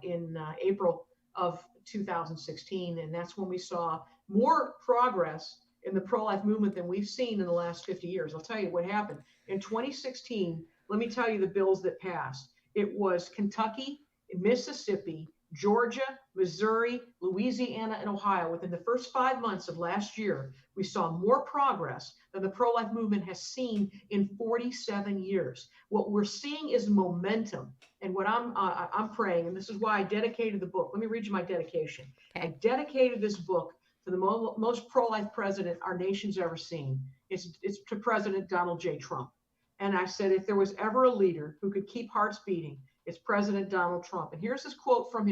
in April of 2016. And that's when we saw more progress in the pro-life movement than we've seen in the last 50 years. I'll tell you what happened. In 2016, let me tell you the bills that passed. It was Kentucky, Mississippi, Georgia, Missouri, Louisiana, and Ohio. Within the first 5 months of last year, we saw more progress than the pro-life movement has seen in 47 years. What we're seeing is momentum. And what I'm praying, and this is why I dedicated the book. Let me read you my dedication. Okay. I dedicated this book to the most pro-life president our nation's ever seen. It's to President Donald J. Trump. And I said, if there was ever a leader who could keep hearts beating, it's President Donald Trump. And here's his quote from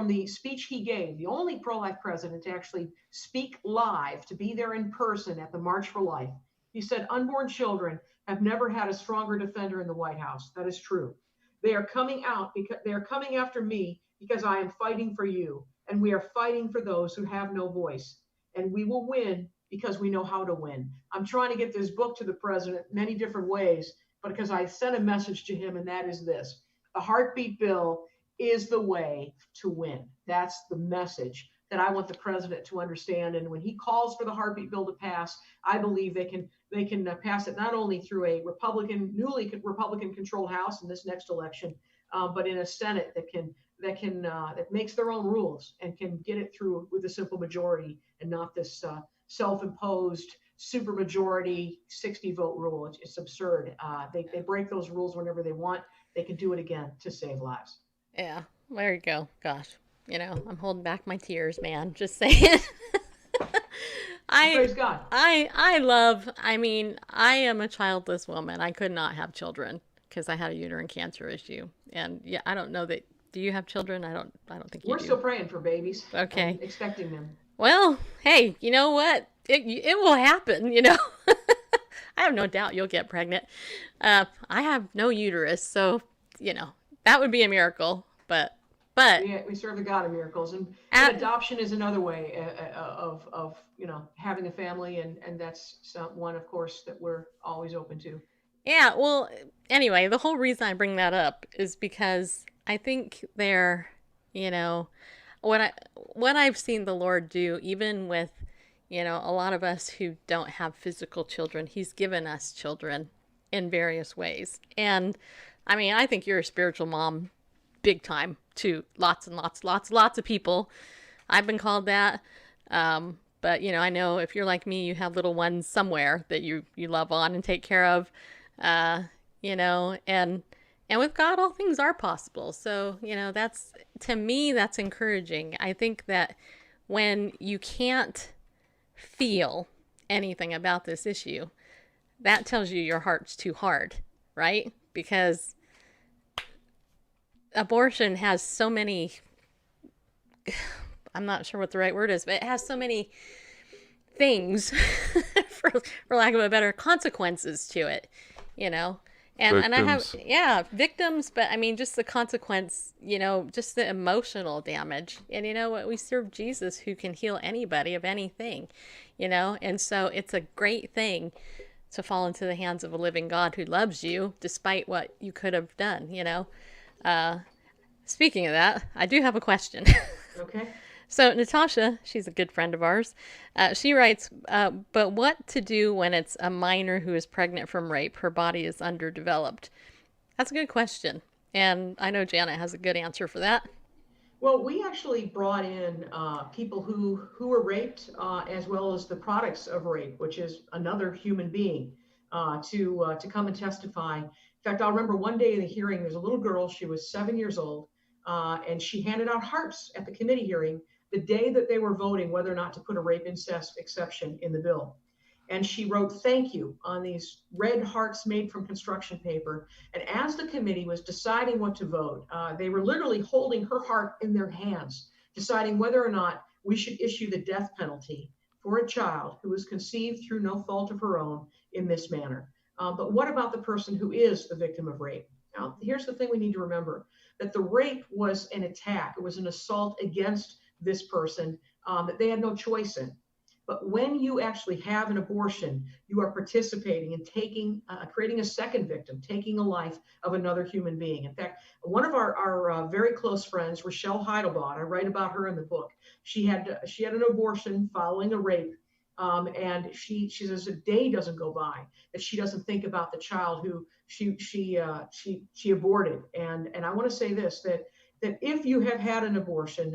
the speech he gave, the only pro-life president to actually speak live, to be there in person at the March for Life. He said, unborn children have never had a stronger defender in the White House. That is true. They are coming out because they are coming after me because I am fighting for you. And we are fighting for those who have no voice. And we will win because we know how to win. I'm trying to get this book to the president many different ways, but because I sent a message to him, and that is this: the heartbeat bill is the way to win. That's the message that I want the president to understand. And when he calls for the heartbeat bill to pass, I believe they can pass it not only through a newly Republican controlled House in this next election, but in a Senate that makes their own rules and can get it through with a simple majority and not this self-imposed supermajority 60-vote rule. It's absurd. They break those rules whenever they want. They can do it again to save lives. Yeah, there you go. Gosh, I'm holding back my tears, man. Just saying. Praise God. I am a childless woman. I could not have children because I had a uterine cancer issue. And yeah, I don't know that. Do you have children? I don't think you do. We're still praying for babies. Okay. And expecting them. Well, hey, you know what? It will happen, I have no doubt you'll get pregnant. I have no uterus, so, that would be a miracle. But we serve the God of miracles, and adoption is another way of having a family, and that's one, of course, that we're always open to. Yeah, well, anyway, the whole reason I bring that up is because I think what I've seen the Lord do, even with a lot of us who don't have physical children, He's given us children in various ways. And I think you're a spiritual mom big time to lots and lots of people. I've been called that. But I know if you're like me, you have little ones somewhere that you love on and take care of, and with God, all things are possible. So, that's, to me, that's encouraging. I think that when you can't feel anything about this issue, that tells you your heart's too hard, right? Because abortion has so many, I'm not sure what the right word is, but it has so many things, for lack of a better, consequences to it, And I have, victims, but just the consequence, just the emotional damage. And you know what? We serve Jesus, who can heal anybody of anything, and so it's a great thing to fall into the hands of a living God who loves you despite what you could have done, Speaking of that, I do have a question. Okay. So Natasha, she's a good friend of ours. She writes, but what to do when it's a minor who is pregnant from rape? Her body is underdeveloped. That's a good question. And I know Janet has a good answer for that. Well, we actually brought in people who were raped, as well as the products of rape, which is another human being, to come and testify. In fact, I'll remember one day in the hearing, there's a little girl, she was 7 years old, and she handed out hearts at the committee hearing the day that they were voting whether or not to put a rape incest exception in the bill. And she wrote "thank you" on these red hearts made from construction paper. And as the committee was deciding what to vote, they were literally holding her heart in their hands, deciding whether or not we should issue the death penalty for a child who was conceived through no fault of her own in this manner. But what about the person who is the victim of rape? Now, here's the thing we need to remember, that the rape was an attack. It was an assault against this person that they had no choice in. But when you actually have an abortion, you are participating in creating a second victim, taking a life of another human being. In fact, one of our very close friends, Rochelle Heidelbaum, I write about her in the book. She had an abortion following a rape. And she says a day doesn't go by that she doesn't think about the child who she aborted. And I want to say this, that if you have had an abortion,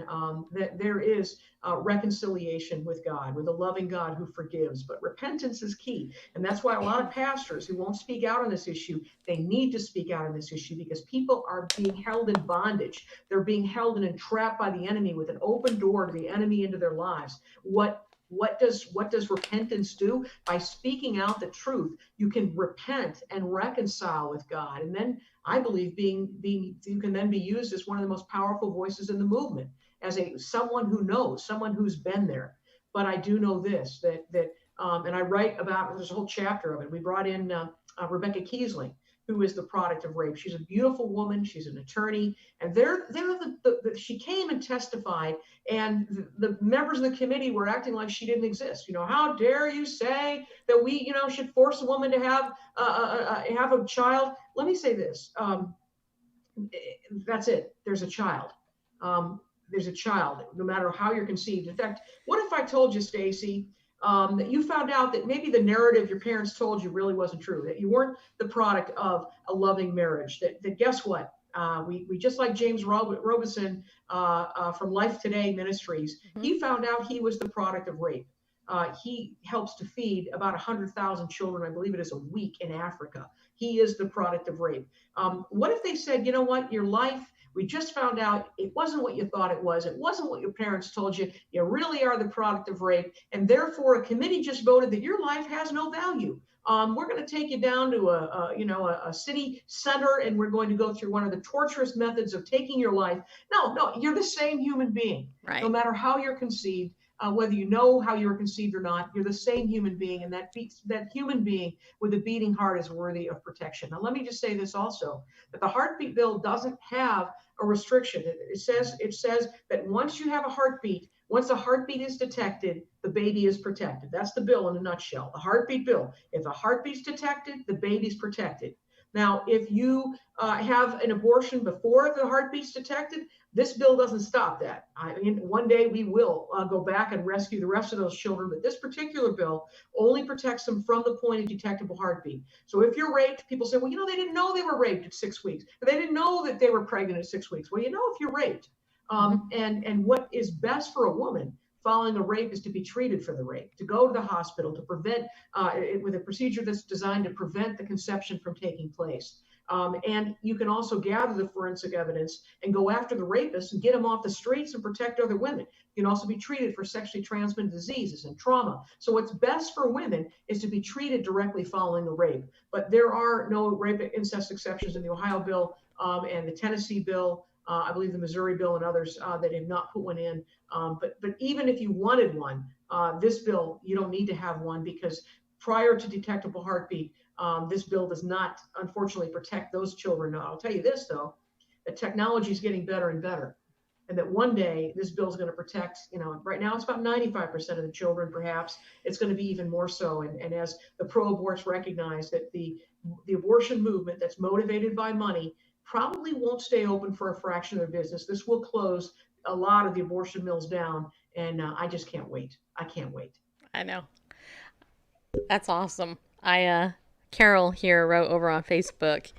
that there is reconciliation with God, with a loving God who forgives. But repentance is key. And that's why a lot of pastors who won't speak out on this issue, they need to speak out on this issue, because people are being held in bondage. They're being held and entrapped by the enemy, with an open door to the enemy into their lives. What does repentance do? By speaking out the truth, you can repent and reconcile with God. And then I believe you can then be used as one of the most powerful voices in the movement, as someone who knows, someone who's been there. But I do know this, that and I write about, there's a whole chapter of it. We brought in Rebecca Kiesling, who is the product of rape. She's a beautiful woman. She's an attorney. And she came and testified, and the members of the committee were acting like she didn't exist. How dare you say that we, should force a woman to have a child? Let me say this. That's it. There's a child. There's a child, no matter how you're conceived. In fact, what if I told you, Stacy, that you found out that maybe the narrative your parents told you really wasn't true, that you weren't the product of a loving marriage, that guess what? We just like James Robinson from Life Today Ministries, he found out he was the product of rape. He helps to feed about 100,000 children, I believe it is, a week in Africa. He is the product of rape. What if they said, you know what, your life, we just found out it wasn't what you thought it was. It wasn't what your parents told you. You really are the product of rape. And therefore, a committee just voted that your life has no value. We're going to take you down to a city center, and we're going to go through one of the torturous methods of taking your life. No, you're the same human being. Right. No matter how you're conceived, whether you know how you were conceived or not, you're the same human being, and that human being with a beating heart is worthy of protection. Now, let me just say this also, that the heartbeat bill doesn't have a restriction. It says that once you have a heartbeat, once a heartbeat is detected, the baby is protected. That's the bill in a nutshell, the heartbeat bill. If a heartbeat's detected, the baby's protected. Now, if you have an abortion before the heartbeat's detected, this bill doesn't stop that. I mean, one day we will go back and rescue the rest of those children, but this particular bill only protects them from the point of detectable heartbeat. So if you're raped, people say, well, they didn't know they were raped at 6 weeks. They didn't know that they were pregnant at 6 weeks. Well, if you're raped. And what is best for a woman following a rape is to be treated for the rape, to go to the hospital, to prevent, with a procedure that's designed to prevent the conception from taking place. And you can also gather the forensic evidence and go after the rapists and get them off the streets and protect other women. You can also be treated for sexually transmitted diseases and trauma. So what's best for women is to be treated directly following a rape. But there are no rape incest exceptions in the Ohio bill and the Tennessee bill. I believe the Missouri bill and others that have not put one in. But even if you wanted one, this bill, you don't need to have one, because prior to detectable heartbeat, this bill does not, unfortunately, protect those children. Now, I'll tell you this, though, that technology is getting better and better. And that one day this bill is going to protect, right now it's about 95% of the children, perhaps. It's going to be even more so. And as the pro-aborts recognize that the abortion movement that's motivated by money probably won't stay open for a fraction of their business. This will close a lot of the abortion mills down. And I just can't wait. I can't wait. I know. That's awesome. Carol here wrote over on Facebook,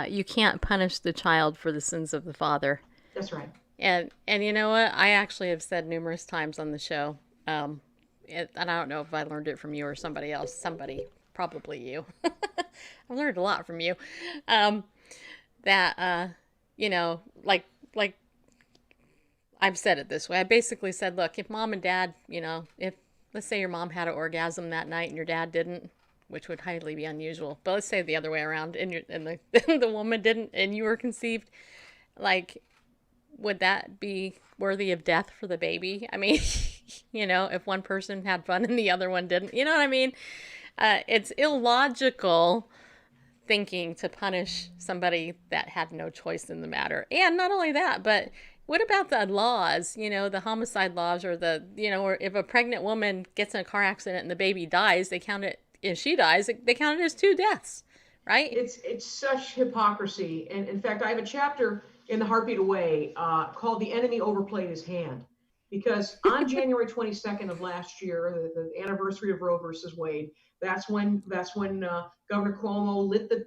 you can't punish the child for the sins of the father. That's right. And you know what? I actually have said numerous times on the show, and I don't know if I learned it from you or somebody else. Somebody, probably you. I've learned a lot from you. That, like I've said it this way. I basically said, look, if mom and dad, if let's say your mom had an orgasm that night and your dad didn't, which would highly be unusual, but let's say the other way around, and the the woman didn't, and you were conceived, like, would that be worthy of death for the baby? I mean, if one person had fun and the other one didn't, you know what I mean? It's illogical thinking to punish somebody that had no choice in the matter. And not only that, but what about the laws, the homicide laws, or or if a pregnant woman gets in a car accident and the baby dies, they count it, if she dies, they count it as 2 deaths, right? It's such hypocrisy. And in fact, I have a chapter in The Heartbeat Away called The Enemy Overplayed His Hand. Because on January 22nd of last year, the anniversary of Roe versus Wade, that's when Governor Cuomo lit the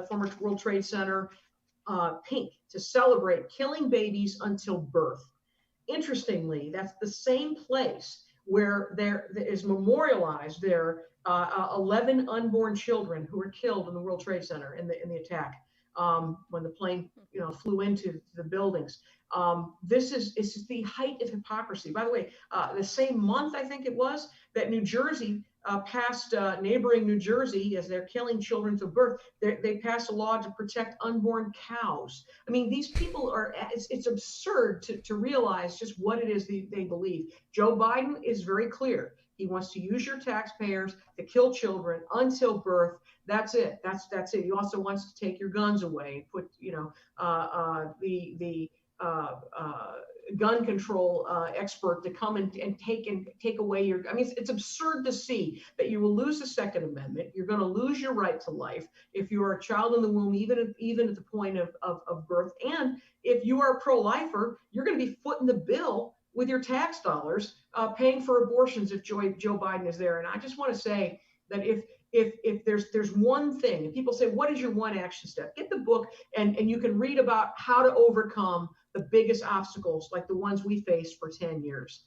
former World Trade Center pink to celebrate killing babies until birth. Interestingly, that's the same place where there is memorialized their 11 unborn children who were killed in the World Trade Center in the attack when the plane flew into the buildings. This is the height of hypocrisy. By the way, the same month, I think it was, that New Jersey passed, neighboring New Jersey, as they're killing children to birth, they passed a law to protect unborn cows. I mean, these people it's absurd to realize just what it is they believe. Joe Biden is very clear. He wants to use your taxpayers to kill children until birth. That's it. That's it. He also wants to take your guns away, put the gun control expert to come and take away your. I mean, it's absurd to see that you will lose the Second Amendment. You're going to lose your right to life if you are a child in the womb, even at the point of birth. And if you are a pro-lifer, you're going to be footing the bill with your tax dollars, paying for abortions if Joe Biden is there. And I just want to say that if there's one thing, and people say, what is your one action step? Get the book, and you can read about how to overcome the biggest obstacles, like the ones we faced for 10 years.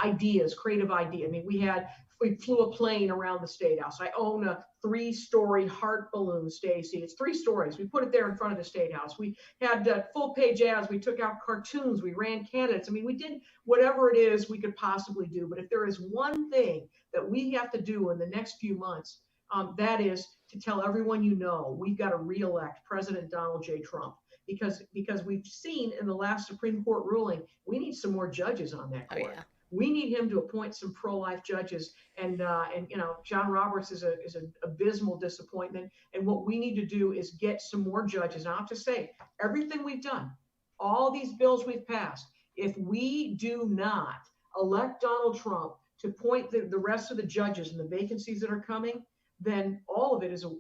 Ideas, creative idea. I mean, we flew a plane around the State House. I own a 3-story heart balloon, Stacy. It's 3 stories. We put it there in front of the State House. We had full-page ads. We took out cartoons. We ran candidates. I mean, we did whatever it is we could possibly do. But if there is one thing that we have to do in the next few months, that is to tell everyone we've got to reelect President Donald J. Trump. Because we've seen in the last Supreme Court ruling, we need some more judges on that court. Oh, yeah. We need him to appoint some pro-life judges, and John Roberts is an abysmal disappointment. And what we need to do is get some more judges. And I'll have to say, everything we've done, all these bills we've passed, if we do not elect Donald Trump to appoint the rest of the judges and the vacancies that are coming, then all of it is a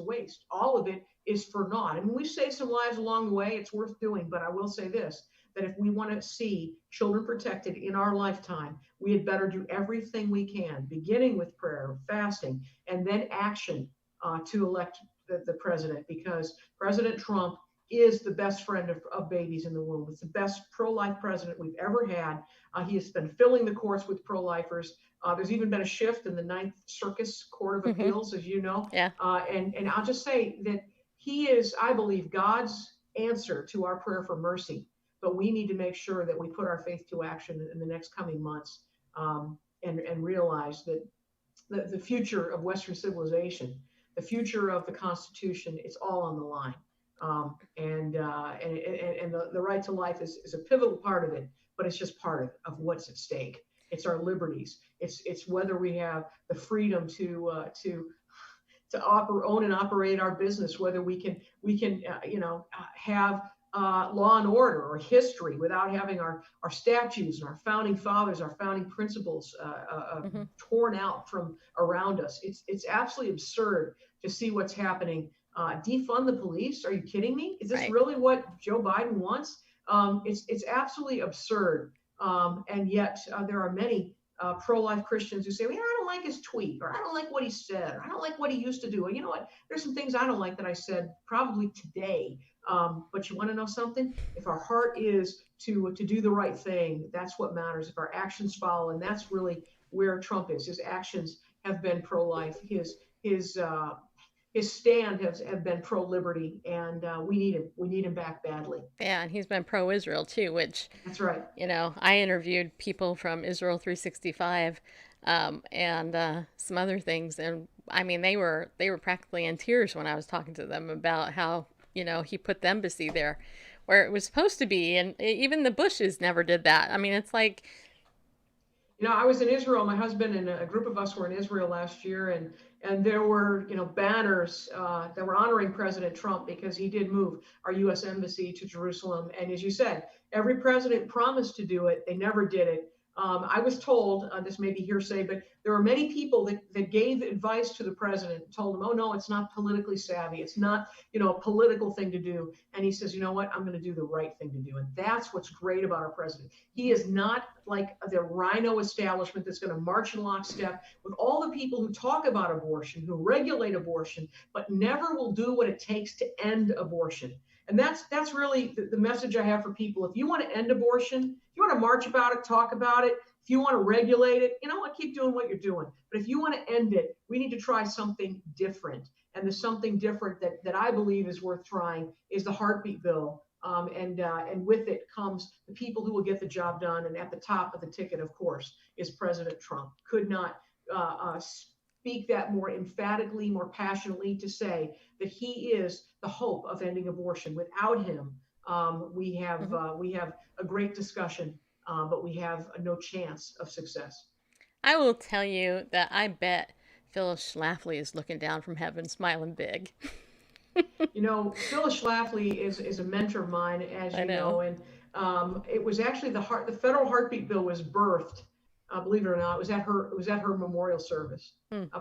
waste. All of it is for naught. I mean, we've saved some lives along the way. It's worth doing. But I will say this, that if we want to see children protected in our lifetime, we had better do everything we can, beginning with prayer, fasting, and then action to elect the president, because President Trump is the best friend of babies in the womb. It's the best pro-life president we've ever had. He has been filling the courts with pro-lifers. There's even been a shift in the Ninth Circuit Court of Appeals, as you know. Yeah. And I'll just say that he is, I believe, God's answer to our prayer for mercy. But we need to make sure that we put our faith to action in the next coming months, and realize that the future of Western civilization, the future of the Constitution, it's all on the line. And the right to life is a pivotal part of it, but it's just part of what's at stake. It's our liberties. It's whether we have the freedom to own and operate our business, whether we can have law and order or history without having our statues and our founding fathers, our founding principles torn out from around us. It's absolutely absurd to see what's happening. Defund the police? Are you kidding me? Is this really what Joe Biden wants? It's absolutely absurd. And yet there are many pro-life Christians who say, well, I don't like his tweet, or I don't like what he said, or I don't like what he used to do. And you know what? There's some things I don't like that I said probably today. But you want to know something? If our heart is to do the right thing, that's what matters. If our actions follow, and that's really where Trump is. His actions have been pro-life. His his stand have been pro-liberty, and we need him. We need him back badly. Yeah, and he's been pro-Israel too, which, That's right. I interviewed people from Israel 365, and some other things, and I mean, they were practically in tears when I was talking to them about how, he put the embassy there where it was supposed to be, and even the Bushes never did that. I mean, it's like, I was in Israel. My husband and a group of us were in Israel last year, and there were banners that were honoring President Trump because he did move our U.S. embassy to Jerusalem. And as you said, every president promised to do it. They never did it. I was told, this may be hearsay, but there were many people that gave advice to the president, told him, oh, no, it's not politically savvy. It's not, a political thing to do. And he says, you know what, I'm going to do the right thing to do. And that's what's great about our president. He is not like the rhino establishment that's going to march in lockstep with all the people who talk about abortion, who regulate abortion, but never will do what it takes to end abortion. And that's really the message I have for people. If you want to end abortion, if you want to march about it, talk about it, if you want to regulate it, you know what, keep doing what you're doing. But if you want to end it, we need to try something different. And the something different that I believe is worth trying is the heartbeat bill. And with it comes the people who will get the job done. And at the top of the ticket, of course, is President Trump. Could not speak that more emphatically, more passionately, to say that he is the hope of ending abortion. Without him, we have a great discussion, but we have no chance of success. I will tell you that I bet Phyllis Schlafly is looking down from heaven, smiling big. Phyllis Schlafly is a mentor of mine, as you know, and it was actually the federal heartbeat bill was birthed. Believe it or not, it was at her memorial service.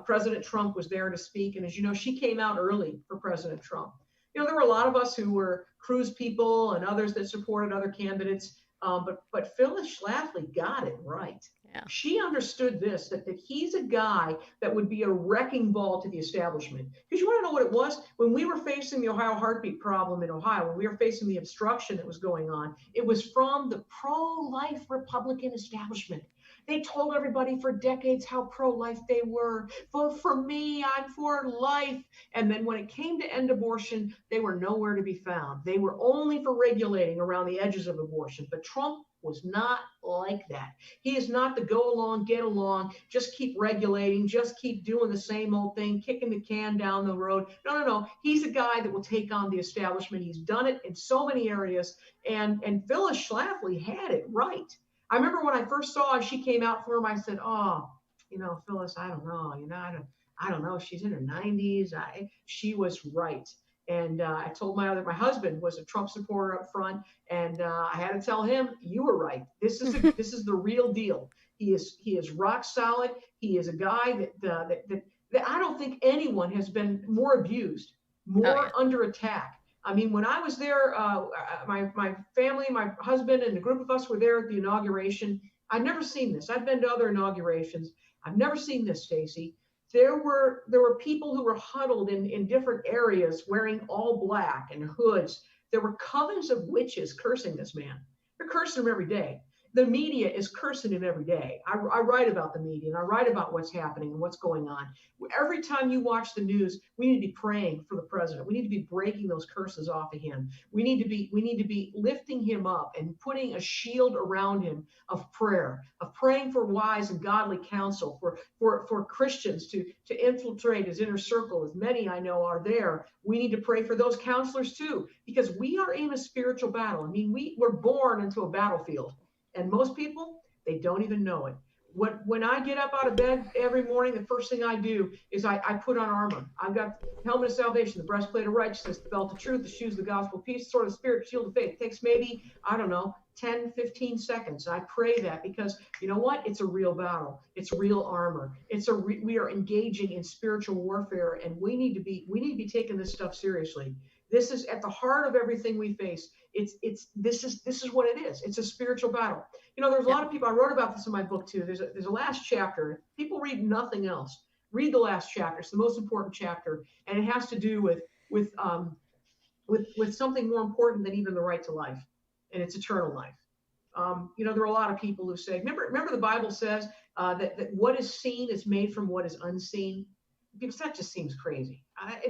President Trump was there to speak, and as you know, she came out early for President Trump. There were a lot of us who were Cruz people and others that supported other candidates, but Phyllis Schlafly got it right. Yeah. She understood this, that he's a guy that would be a wrecking ball to the establishment. Because you want to know what it was? When we were facing the Ohio heartbeat problem in Ohio, when we were facing the obstruction that was going on, it was from the pro-life Republican establishment. They told everybody for decades how pro-life they were. Vote for me, I'm for life. And then when it came to end abortion, they were nowhere to be found. They were only for regulating around the edges of abortion. But Trump was not like that. He is not the go along, get along, just keep regulating, just keep doing the same old thing, kicking the can down the road. No. He's a guy that will take on the establishment. He's done it in so many areas. And Phyllis Schlafly had it right. I remember when I first saw her, she came out for him. I said, oh, Phyllis, I don't know. I don't know. She's in her 90s. She was right. And I told my husband was a Trump supporter up front, and I had to tell him, you were right. This is the real deal. He is rock solid. He is a guy that I don't think anyone has been more abused, more under attack. I mean, when I was there, my family, my husband, and a group of us were there at the inauguration. I'd never seen this. I've been to other inaugurations. I've never seen this, Stacey. There were people who were huddled in different areas wearing all black and hoods. There were covens of witches cursing this man. They're cursing him every day. The media is cursing him every day. I write about the media, and I write about what's happening and what's going on. Every time you watch the news, we need to be praying for the president. We need to be breaking those curses off of him. We need to be lifting him up and putting a shield around him of prayer, of praying for wise and godly counsel, for Christians to infiltrate his inner circle, as many I know are there. We need to pray for those counselors too, because we are in a spiritual battle. I mean, we're born into a battlefield. And most people, they don't even know it. When I get up out of bed every morning, the first thing I do is I put on armor. I've got the helmet of salvation, the breastplate of righteousness, the belt of truth, the shoes of the gospel of peace, the sword of the spirit, shield of faith. It takes maybe, 10, 15 seconds. I pray that because you know what? It's a real battle. It's real armor. We are engaging in spiritual warfare, and we need to be taking this stuff seriously. This is at the heart of everything we face. This is what it is. It's a spiritual battle. There's a lot of people. I wrote about this in my book too. There's a last chapter. People read nothing else. Read the last chapter. It's the most important chapter, and it has to do with something more important than even the right to life, and it's eternal life. There are a lot of people who say, remember the Bible says that what is seen is made from what is unseen. because that just seems crazy.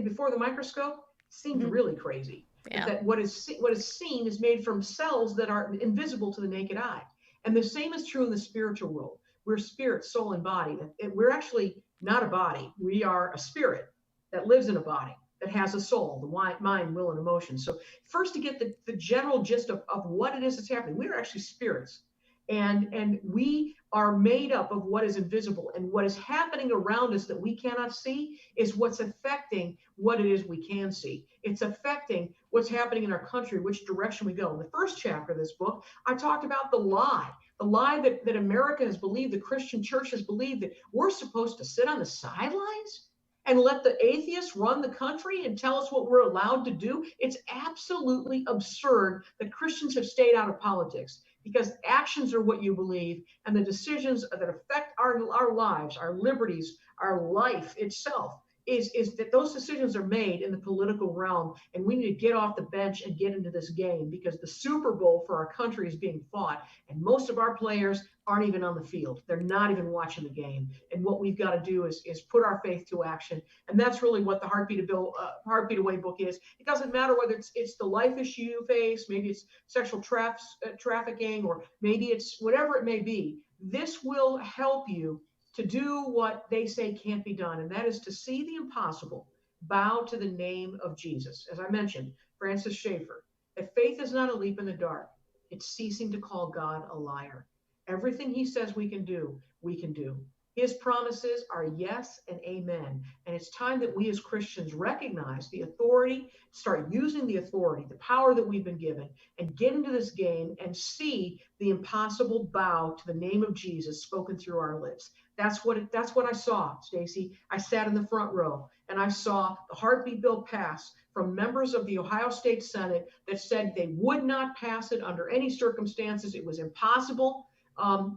Before the microscope, seemed Mhm. really crazy. Yeah. That what is seen is made from cells that are invisible to the naked eye. And the same is true in the spiritual world. We're spirit, soul, and body. We're actually not a body. We are a spirit that lives in a body, that has a soul, the mind, will, and emotion. So first, to get the general gist of what it is that's happening, we are actually spirits. And we are made up of what is invisible, and what is happening around us that we cannot see is what's affecting what it is we can see. It's affecting what's happening in our country, which direction we go. In the first chapter of this book, I talked about the lie that America has believed, the Christian church has believed, that we're supposed to sit on the sidelines and let the atheists run the country and tell us what we're allowed to do. It's absolutely absurd that Christians have stayed out of politics, because actions are what you believe, and the decisions that affect our lives, our liberties, our life itself, is that those decisions are made in the political realm. And we need to get off the bench and get into this game, because the Super Bowl for our country is being fought, and most of our players aren't even on the field. They're not even watching the game. And what we've got to do is put our faith to action. And that's really what the Heartbeat Away book is. It doesn't matter whether it's the life issue you face, maybe it's sexual trafficking, or maybe it's whatever it may be. This will help you to do what they say can't be done, and that is to see the impossible, bow to the name of Jesus. As I mentioned, Francis Schaeffer, that faith is not a leap in the dark. It's ceasing to call God a liar. Everything he says we can do, we can do. His promises are yes and amen. And it's time that we as Christians recognize the authority, start using the authority, the power that we've been given, and get into this game and see the impossible bow to the name of Jesus spoken through our lips. That's what I saw, Stacy. I sat in the front row and I saw the heartbeat bill pass from members of the Ohio State Senate that said they would not pass it under any circumstances. It was impossible.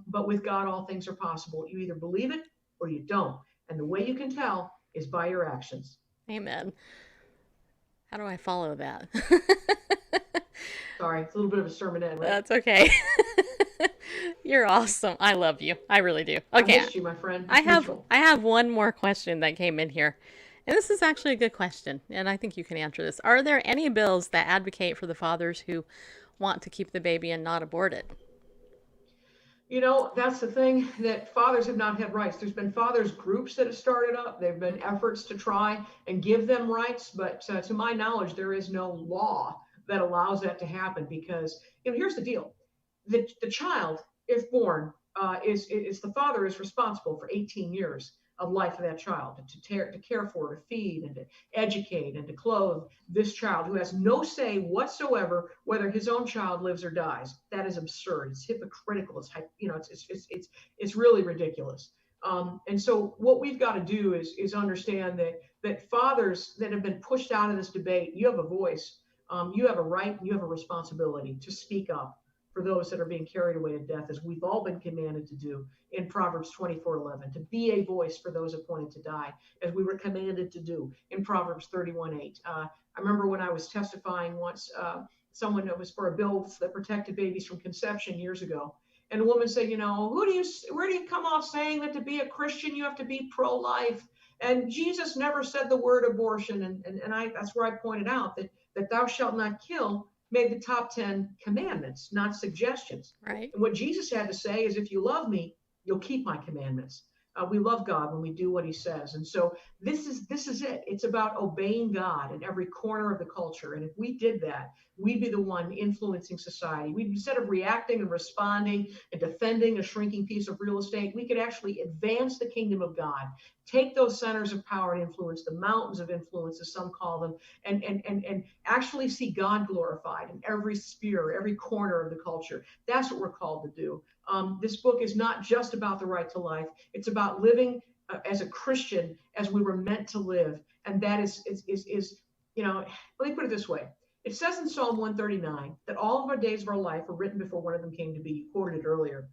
But with God, all things are possible. You either believe it or you don't. And the way you can tell is by your actions. Amen. How do I follow that? Sorry, it's a little bit of a sermonette, right? That's okay. You're awesome. I love you. I really do. Okay. I missed you, my friend. I have one more question that came in here. And this is actually a good question, and I think you can answer this. Are there any bills that advocate for the fathers who want to keep the baby and not abort it? You know, that's the thing, that fathers have not had rights. There's been fathers groups that have started up. There have been efforts to try and give them rights. But to my knowledge, there is no law that allows that to happen, because, here's the deal. The child, if born, is the father is responsible for 18 years of life of that child, to care for, to feed, and to educate, and to clothe this child, who has no say whatsoever whether his own child lives or dies. That is absurd. It's hypocritical. It's really ridiculous. And so what we've got to do is understand that fathers that have been pushed out of this debate, you have a voice, you have a right, you have a responsibility to speak up for those that are being carried away to death, as we've all been commanded to do in Proverbs 24:11, to be a voice for those appointed to die, as we were commanded to do in Proverbs 31:8. I remember when I was testifying once, someone that was for a bill that protected babies from conception years ago. And a woman said, where do you come off saying that to be a Christian, you have to be pro-life? And Jesus never said the word abortion. And that's where I pointed out that thou shalt not kill made the top 10 commandments, not suggestions. Right. And what Jesus had to say is, if you love me, you'll keep my commandments. We love God when we do what he says. And so this is it. It's about obeying God in every corner of the culture. And if we did that, we'd be the one influencing society. Instead of reacting and responding and defending a shrinking piece of real estate, we could actually advance the kingdom of God, take those centers of power and influence, the mountains of influence, as some call them, and actually see God glorified in every sphere, every corner of the culture. That's what we're called to do. This book is not just about the right to life. It's about living as a Christian as we were meant to live. And that is, let me put it this way. It says in Psalm 139 that all of our days of our life were written before one of them came to be. You quoted it earlier.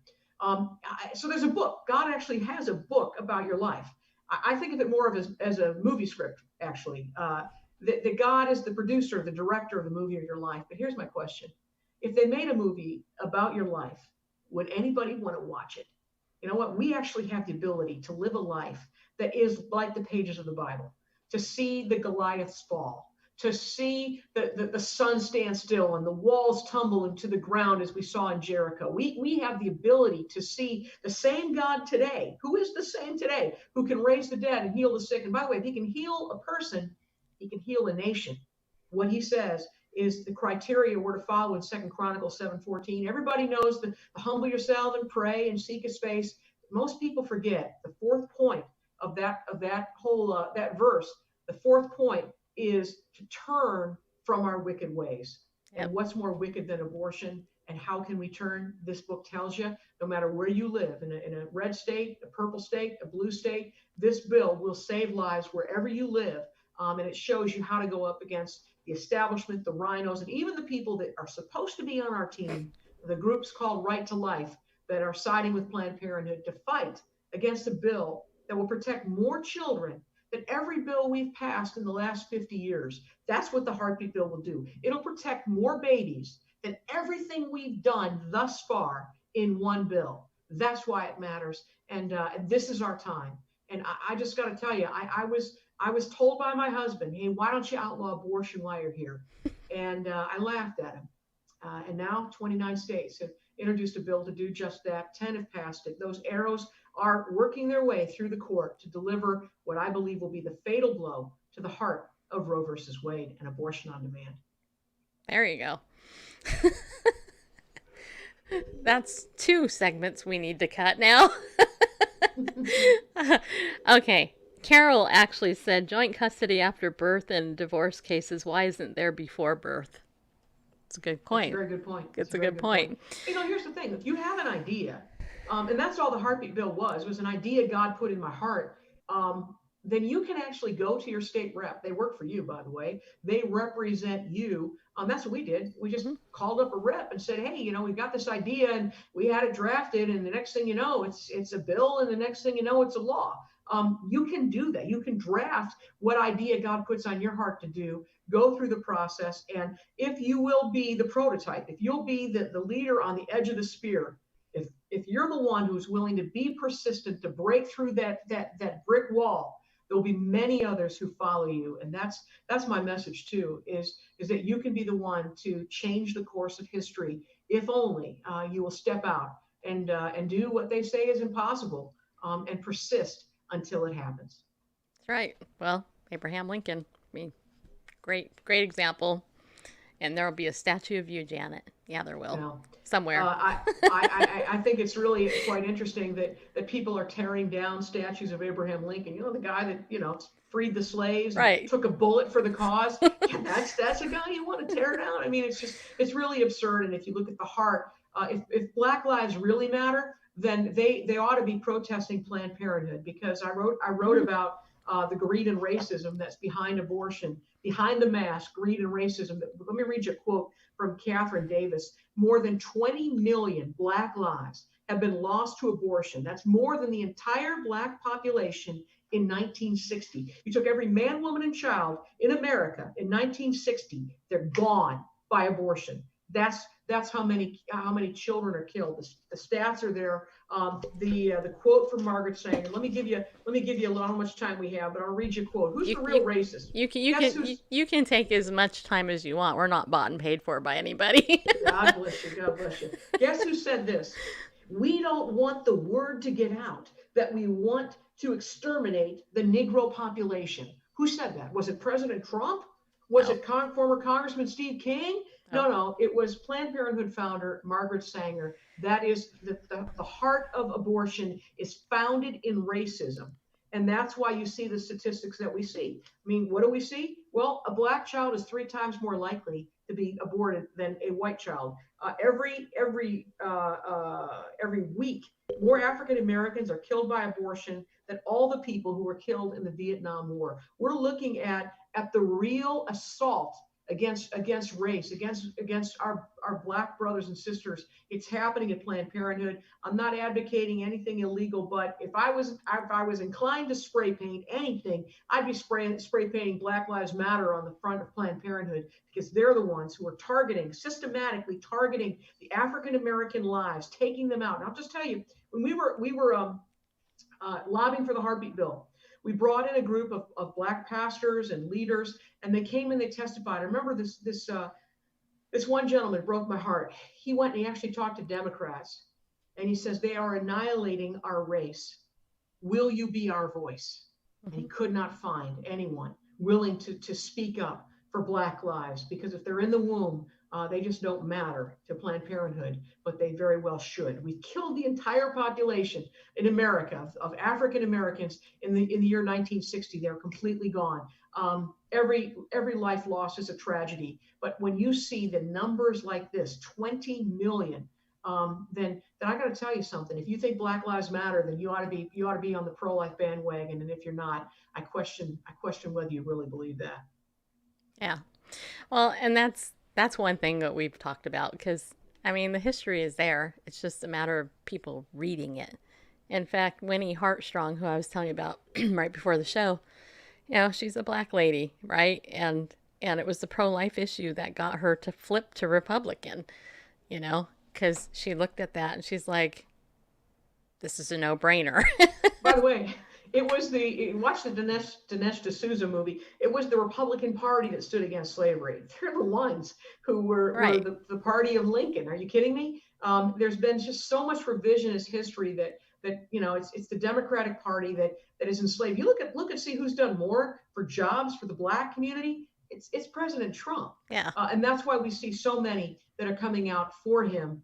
So there's a book. God actually has a book about your life. I think of it more of as a movie script, actually. That God is the producer, the director of the movie of your life. But here's my question. If they made a movie about your life, would anybody want to watch it? You know what? We actually have the ability to live a life that is like the pages of the Bible, to see the Goliaths fall, to see the sun stand still and the walls tumble into the ground as we saw in Jericho. We have the ability to see the same God today, who is the same today, who can raise the dead and heal the sick. And by the way, if he can heal a person, he can heal a nation. What he says is the criteria we're to follow in 2 Chronicles 7:14. Everybody knows the humble yourself and pray and seek his face. Most people forget the fourth point of that whole that verse. The fourth point is to turn from our wicked ways. Yep. And what's more wicked than abortion? And how can we turn? This book tells you, no matter where you live, in a red state, a purple state, a blue state, this bill will save lives wherever you live. And it shows you how to go up against the establishment, the rhinos, and even the people that are supposed to be on our team, the groups called Right to Life, that are siding with Planned Parenthood to fight against a bill that will protect more children than every bill we've passed in the last 50 years. That's what the Heartbeat Bill will do. It'll protect more babies than everything we've done thus far in one bill. That's why it matters. And this is our time. And I just got to tell you, I was told by my husband, hey, why don't you outlaw abortion while you're here? And I laughed at him. And now 29 states have introduced a bill to do just that. 10 have passed it. Those arrows are working their way through the court to deliver what I believe will be the fatal blow to the heart of Roe versus Wade and abortion on demand. There you go. That's 2 segments we need to cut now. Okay. Carol actually said joint custody after birth in divorce cases. Why isn't there before birth? It's a good point. That's a very good point. It's a good point. You know, here's the thing. If you have an idea, and that's all the Heartbeat Bill was an idea God put in my heart, then you can actually go to your state rep. They work for you, by the way. They represent you. That's what we did. We just called up a rep and said, hey, you know, we've got this idea and we had it drafted. And the next thing you know, it's a bill. And the next thing you know, it's a law. You can do that. You can draft what idea God puts on your heart to do, go through the process. And if you will be the prototype, if you'll be the leader on the edge of the spear, if you're the one who's willing to be persistent, to break through that brick wall, there'll be many others who follow you. And that's my message too, is that you can be the one to change the course of history, if only you will step out and do what they say is impossible, and persist until it happens. That's right. Well, Abraham Lincoln, I mean, great example. And there will be a statue of you, Janet. Yeah, there will. No. Somewhere. I think it's really quite interesting that people are tearing down statues of Abraham Lincoln. You know, the guy that, you know, freed the slaves, right, took a bullet for the cause. Yeah, that's a guy you want to tear down. I mean, it's really absurd. And if you look at the heart, if Black lives really matter, then they ought to be protesting Planned Parenthood, because I wrote about the greed and racism that's behind abortion, behind the mask, greed and racism. Let me read you a quote from Catherine Davis. More than 20 million Black lives have been lost to abortion. That's more than the entire Black population in 1960. You took every man, woman, and child in America in 1960. They're gone by abortion. That's how many children are killed. The stats are there. The quote from Margaret Sanger. Let me give you a little how much time we have, but I'll read you a quote. Who's the real racist? You can take as much time as you want. We're not bought and paid for by anybody. God bless you. God bless you. Guess who said this? We don't want the word to get out that we want to exterminate the Negro population. Who said that? Was it President Trump? Was it former Congressman Steve King? No, it was Planned Parenthood founder Margaret Sanger. That is the heart of abortion is founded in racism. And that's why you see the statistics that we see. I mean, what do we see? Well, a Black child is 3 times more likely to be aborted than a white child. Every week, more African Americans are killed by abortion than all the people who were killed in the Vietnam War. We're looking at the real assault against race, against our Black brothers and sisters. It's happening at Planned Parenthood. I'm not advocating anything illegal, but if I was inclined to spray paint anything, I'd be spray painting Black Lives Matter on the front of Planned Parenthood, because they're the ones who are systematically targeting the African American lives, taking them out. And I'll just tell you, When we were lobbying for the heartbeat bill, we brought in a group of black pastors and leaders, and they came and they testified. I remember this one gentleman broke my heart. He went and he actually talked to Democrats, and he says they are annihilating our race. Will you be our voice? And he could not find anyone willing to speak up for Black lives, because if they're in the womb, they just don't matter to Planned Parenthood, but they very well should. We killed the entire population in America of African Americans in the year 1960. They're completely gone. Every life lost is a tragedy. But when you see the numbers like this, 20 million, then I got to tell you something. If you think Black Lives Matter, then you ought to be on the pro-life bandwagon. And if you're not, I question whether you really believe that. Yeah. Well, and that's one thing that we've talked about, because I mean, the history is there. It's just a matter of people reading it. In fact, Winnie Hartstrong, who I was telling you about right before the show, she's a black lady, right? And it was the pro-life issue that got her to flip to Republican, because she looked at that and she's like, this is a no-brainer. By the way, watch the Dinesh D'Souza movie. It was the Republican Party that stood against slavery. They're the ones who were the party of Lincoln. Are you kidding me? There's been just so much revisionist history that it's the Democratic Party that is enslaved. You look at see who's done more for jobs for the black community. It's President Trump. Yeah. And that's why we see so many that are coming out for him.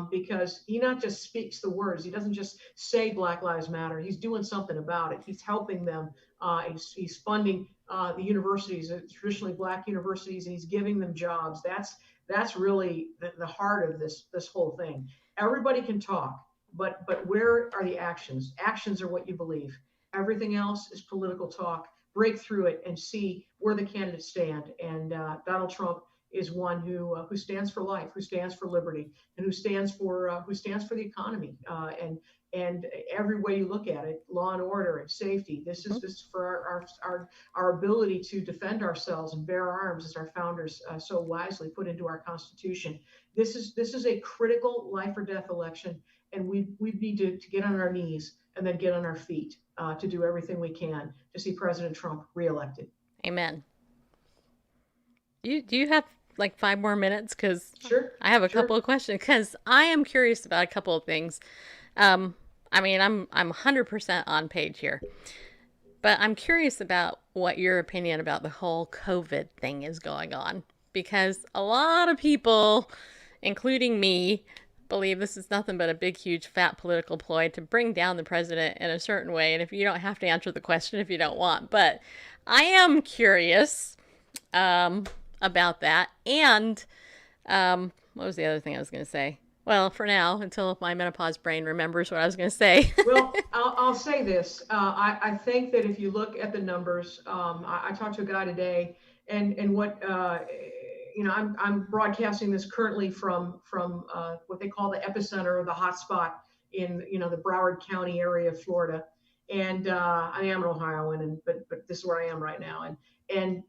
Because he not just speaks the words, he doesn't just say Black Lives Matter. He's doing something about it. He's helping them. He's funding the universities, traditionally black universities, and he's giving them jobs. That's really the heart of this whole thing. Everybody can talk, but where are the actions? Actions are what you believe. Everything else is political talk. Break through it and see where the candidates stand. And Donald Trump is one who stands for life, who stands for liberty, and who stands for the economy, and every way you look at it, law and order and safety. This is for our ability to defend ourselves and bear arms, as our founders so wisely put into our Constitution. This is a critical life or death election, and we need to get on our knees and then get on our feet to do everything we can to see President Trump reelected. Amen. Do you have like 5 more minutes? Because sure, I have a couple of questions, because I am curious about a couple of things. I mean, I'm 100% on page here, but I'm curious about what your opinion about the whole COVID thing is going on, because a lot of people, including me, believe this is nothing but a big, huge, fat political ploy to bring down the president in a certain way. And if you don't have to answer the question if you don't want, but I am curious about that. And what was the other thing I was going to say? Well, for now, until my menopause brain remembers what I was going to say. Well, I'll say this. I think that if you look at the numbers, I talked to a guy today, and what I'm broadcasting this currently from what they call the epicenter, or the hotspot in the Broward County area of Florida, and I am an Ohioan, but this is where I am right now, and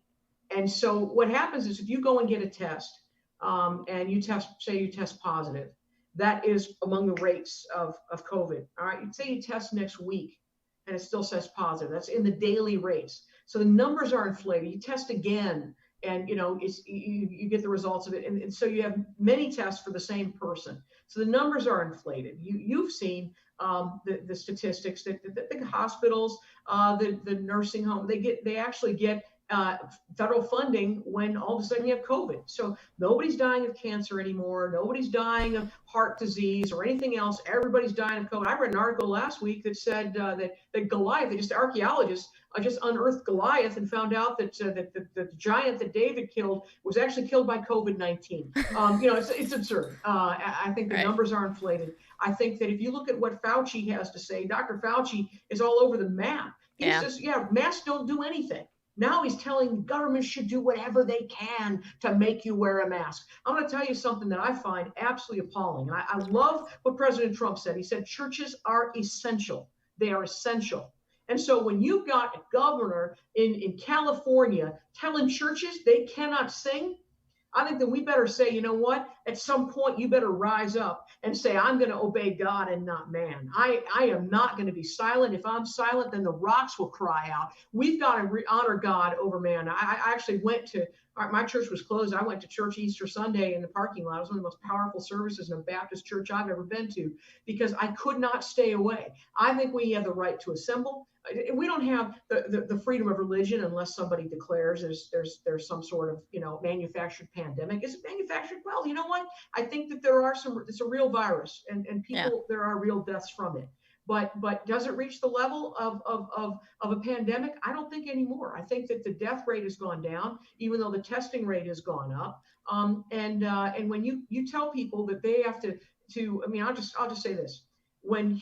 so what happens is, if you go and get a test, and you test positive, that is among the rates of COVID. All right, you'd say you test next week and it still says positive. That's in the daily rates. So the numbers are inflated. You test again, and you get the results of it, and so you have many tests for the same person. So the numbers are inflated. You've seen the statistics that the hospitals, the nursing home, they actually get federal funding when all of a sudden you have COVID. So nobody's dying of cancer anymore. Nobody's dying of heart disease or anything else. Everybody's dying of COVID. I read an article last week that said that Goliath, archaeologists just unearthed Goliath and found out that the giant that David killed was actually killed by COVID-19. It's absurd. I think the numbers are inflated. I think that if you look at what Fauci has to say, Dr. Fauci is all over the map. He's masks don't do anything. Now he's telling governments should do whatever they can to make you wear a mask. I'm going to tell you something that I find absolutely appalling. And I love what President Trump said. He said churches are essential. They are essential. And so when you've got a governor in California telling churches they cannot sing, I think that we better say, you know what? At some point, you better rise up and say, I'm going to obey God and not man. I am not going to be silent. If I'm silent, then the rocks will cry out. We've got to honor God over man. I actually went to, my church was closed. I went to church Easter Sunday in the parking lot. It was one of the most powerful services in a Baptist church I've ever been to because I could not stay away. I think we have the right to assemble. We don't have the freedom of religion unless somebody declares there's some sort of manufactured pandemic. Is it manufactured? Well, you know what? I think that there are it's a real virus and people there are real deaths from it. But does it reach the level of a pandemic? I don't think anymore. I think that the death rate has gone down, even though the testing rate has gone up. And when you tell people that they have to I mean, I'll just say this: when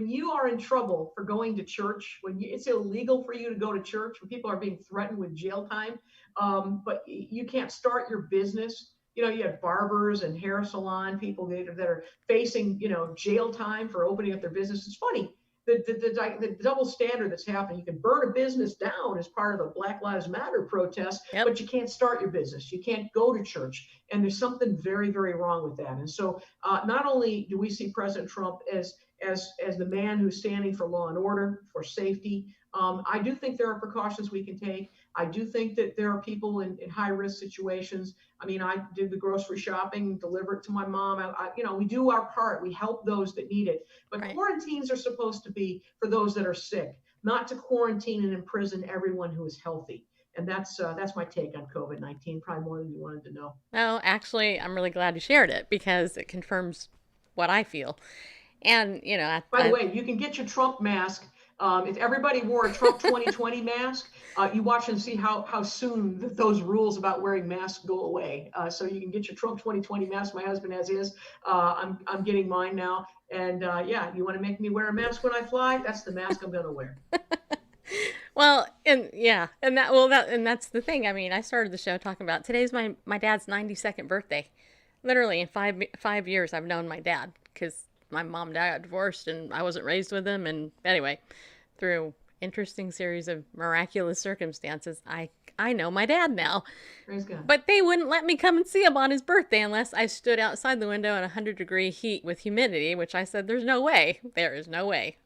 you are in trouble for going to church, it's illegal for you to go to church, when people are being threatened with jail time, but you can't start your business. You have barbers and hair salon people that are facing, jail time for opening up their business. It's funny, the double standard that's happening. You can burn a business down as part of the Black Lives Matter protest, but you can't start your business. You can't go to church. And there's something very, very wrong with that. And so not only do we see President Trump as the man who's standing for law and order, for safety, I do think there are precautions we can take. I do think that there are people in high risk situations. I mean, I did the grocery shopping, deliver it to my mom. We do our part. We help those that need it. But quarantines are supposed to be for those that are sick, not to quarantine and imprison everyone who is healthy. And that's my take on COVID-19, probably more than you wanted to know. No, actually, I'm really glad you shared it because it confirms what I feel. And, by the way, you can get your Trump mask. If everybody wore a Trump 2020 mask, you watch and see how soon those rules about wearing masks go away. So you can get your Trump 2020 mask. My husband has his. I'm getting mine now. And you want to make me wear a mask when I fly? That's the mask I'm going to wear. Well, and that's the thing. I mean, I started the show talking about today's my dad's 92nd birthday. Literally in five years, I've known my dad because my mom and dad got divorced and I wasn't raised with them. And anyway, through interesting series of miraculous circumstances, I know my dad now. Praise God. But they wouldn't let me come and see him on his birthday unless I stood outside the window in 100-degree heat with humidity, which I said, there's no way. There is no way.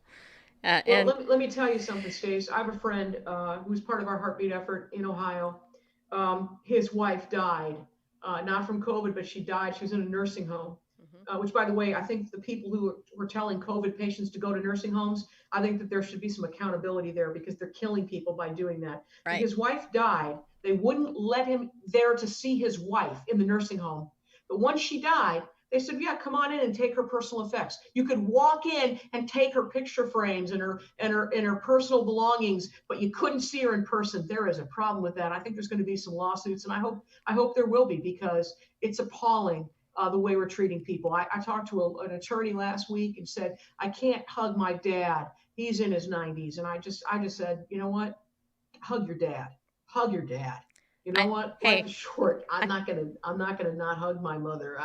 Let me tell you something, Stace. I have a friend who's part of our Heartbeat effort in Ohio. His wife died, not from COVID, but she died. She was in a nursing home. Which, by the way, I think the people who were telling COVID patients to go to nursing homes, I think that there should be some accountability there because they're killing people by doing that. Right. His wife died. They wouldn't let him there to see his wife in the nursing home. But once she died, they said, yeah, come on in and take her personal effects. You could walk in and take her picture frames and her personal belongings, but you couldn't see her in person. There is a problem with that. I think there's going to be some lawsuits, and I hope there will be because it's appalling. The way we're treating people. I talked to an attorney last week and said, I can't hug my dad. He's in his 90s. And I just said, you know what? Hug your dad. Hug your dad. You know what? Life is short. I'm not gonna not hug my mother.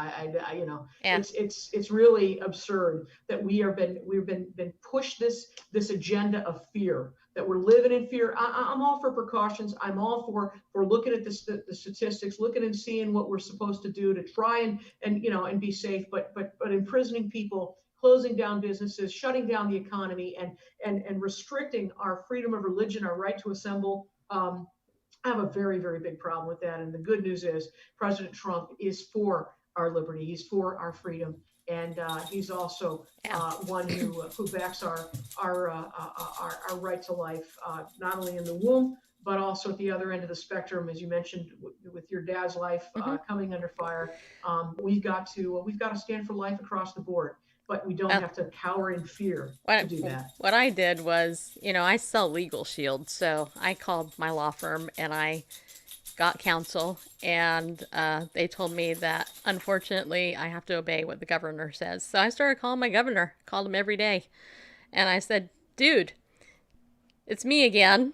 It's really absurd that we've been pushed this agenda of fear, that we're living in fear. I'm all for precautions. I'm all for looking at the statistics, looking and seeing what we're supposed to do to try and be safe. But imprisoning people, closing down businesses, shutting down the economy, and restricting our freedom of religion, our right to assemble. I have a very, very big problem with that. And the good news is President Trump is for our liberty. He's for our freedom. And he's also one who backs our right to life, not only in the womb, but also at the other end of the spectrum, as you mentioned, with your dad's life coming under fire. We've got to stand for life across the board. But we don't have to cower in fear to do that. What I did was, I sell legal shields. So I called my law firm and I got counsel. And they told me that, unfortunately, I have to obey what the governor says. So I started calling my governor, called him every day. And I said, dude, it's me again.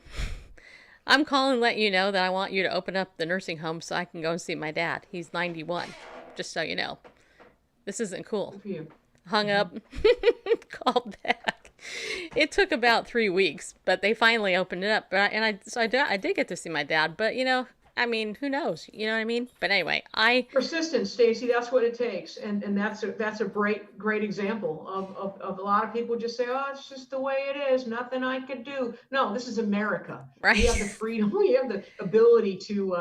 I'm calling to let you know that I want you to open up the nursing home so I can go and see my dad. He's 91, just so you know. This isn't cool. Good for you. Hung up, called back. It took about 3 weeks, but they finally opened it up. I did get to see my dad. But I mean, who knows? You know what I mean? But anyway, I Persistence, Stacy, that's what it takes. And that's a great example of a lot of people just say, oh, it's just the way it is, nothing I could do. No, this is America. We have the right. freedom, we have the ability to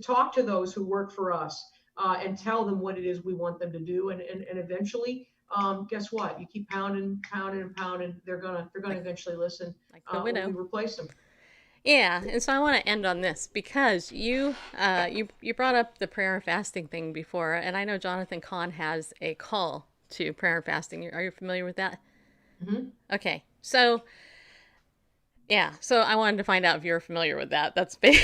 talk to those who work for us, and tell them what it is we want them to do. And eventually, guess what? You keep pounding, they're gonna eventually listen, Like the when we widow. replace them. Yeah, and so I want to end on this because you brought up the prayer and fasting thing before, and I know Jonathan Kahn has a call to prayer and fasting. Are you familiar with that? Mm-hmm. Okay, so yeah, so I wanted to find out if you're familiar with that. That's big.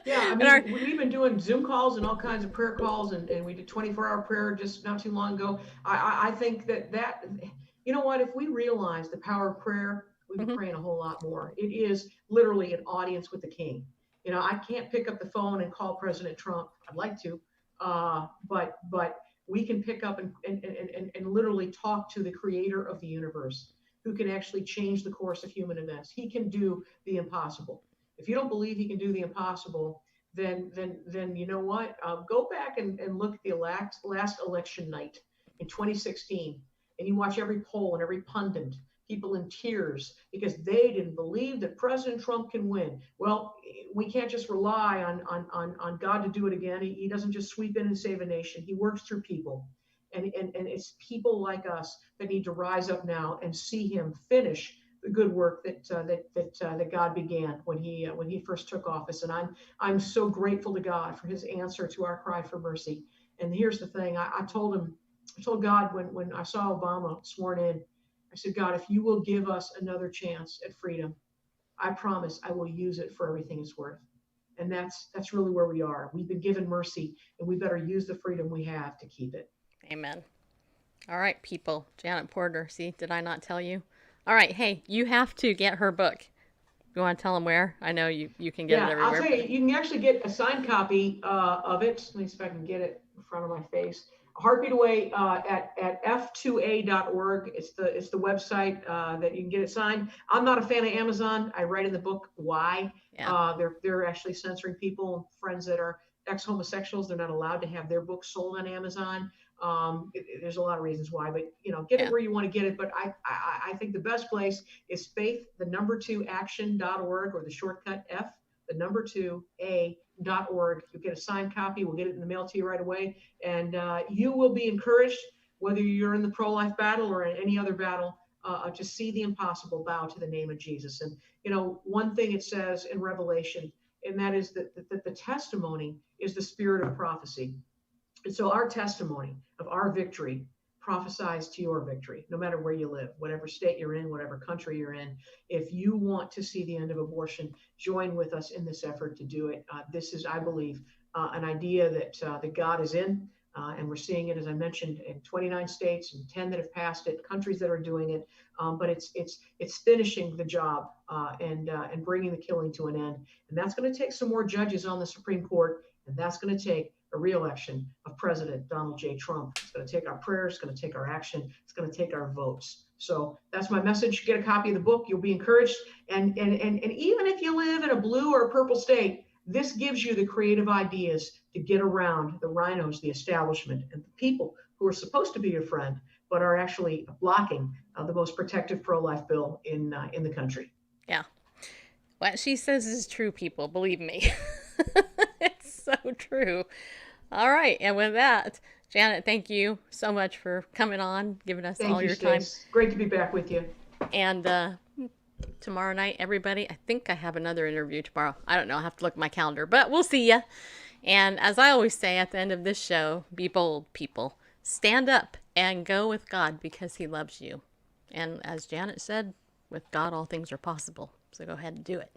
Yeah, I And our, mean, we've been doing Zoom calls and all kinds of prayer calls, and we did 24-hour prayer just not too long ago. I think that, you know what, if we realize the power of prayer, we'd be Mhm. praying a whole lot more. It is literally an audience with the king. You know, I can't pick up the phone and call President Trump. I'd like to, but we can pick up and literally talk to the creator of the universe, who can actually change the course of human events. He can do the impossible. If you don't believe he can do the impossible, then you know what? Go back and look at the last election night in 2016, and you watch every poll and every pundit, people in tears because they didn't believe that President Trump can win. Well, we can't just rely on God to do it again. He doesn't just sweep in and save a nation. He works through people. And it's people like us that need to rise up now and see him finish the good work that God began when he first took office. And I'm so grateful to God for his answer to our cry for mercy. And here's the thing: I told God when I saw Obama sworn in, I said, God, if you will give us another chance at freedom, I promise I will use it for everything it's worth. And that's really where we are. We've been given mercy, and we better use the freedom we have to keep it. Amen. All right, people. Janet Porter. See, did I not tell you? All right. Hey, you have to get her book. You want to tell them where? I know you can get it Yeah, I'll everywhere. tell you, you can actually get a signed copy of it. Let me see if I can get it in front of my face. A Heartbeat Away at f2a.org. It's the website that you can get it signed. I'm not a fan of Amazon. I write in the book why. Yeah. They're actually censoring people, friends that are ex-homosexuals. They're not allowed to have their books sold on Amazon. There's a lot of reasons why, but get it Yeah. where you want to get it. But I think the best place is faith2action.org, or the shortcut F, the number 2a.org. You'll get a signed copy. We'll get it in the mail to you right away, and you will be encouraged, whether you're in the pro-life battle or in any other battle, to see the impossible bow to the name of Jesus. And one thing it says in Revelation, and that is that the testimony is the spirit of prophecy. And so our testimony of our victory prophesies to your victory, no matter where you live, whatever state you're in, whatever country you're in. If you want to see the end of abortion, join with us in this effort to do it. This is, I believe, an idea that God is in, and we're seeing it, as I mentioned, in 29 states and 10 that have passed it, countries that are doing it. But it's finishing the job, and bringing the killing to an end. And that's going to take some more judges on the Supreme Court, and that's going to take a re-election of President Donald J. Trump. It's going to take our prayers, it's going to take our action, it's going to take our votes. So that's my message. Get a copy of the book. You'll be encouraged. And even if you live in a blue or a purple state, this gives you the creative ideas to get around the rhinos, the establishment, and the people who are supposed to be your friend, but are actually blocking the most protective pro-life bill in the country. Yeah. What she says is true, people. Believe me. It's so true. All right. And with that, Janet, thank you so much for coming on, giving us all your time. Great to be back with you. And tomorrow night, everybody, I think I have another interview tomorrow. I don't know. I'll have to look at my calendar, but we'll see ya. And as I always say at the end of this show, be bold, people. Stand up and go with God because he loves you. And as Janet said, with God, all things are possible. So go ahead and do it.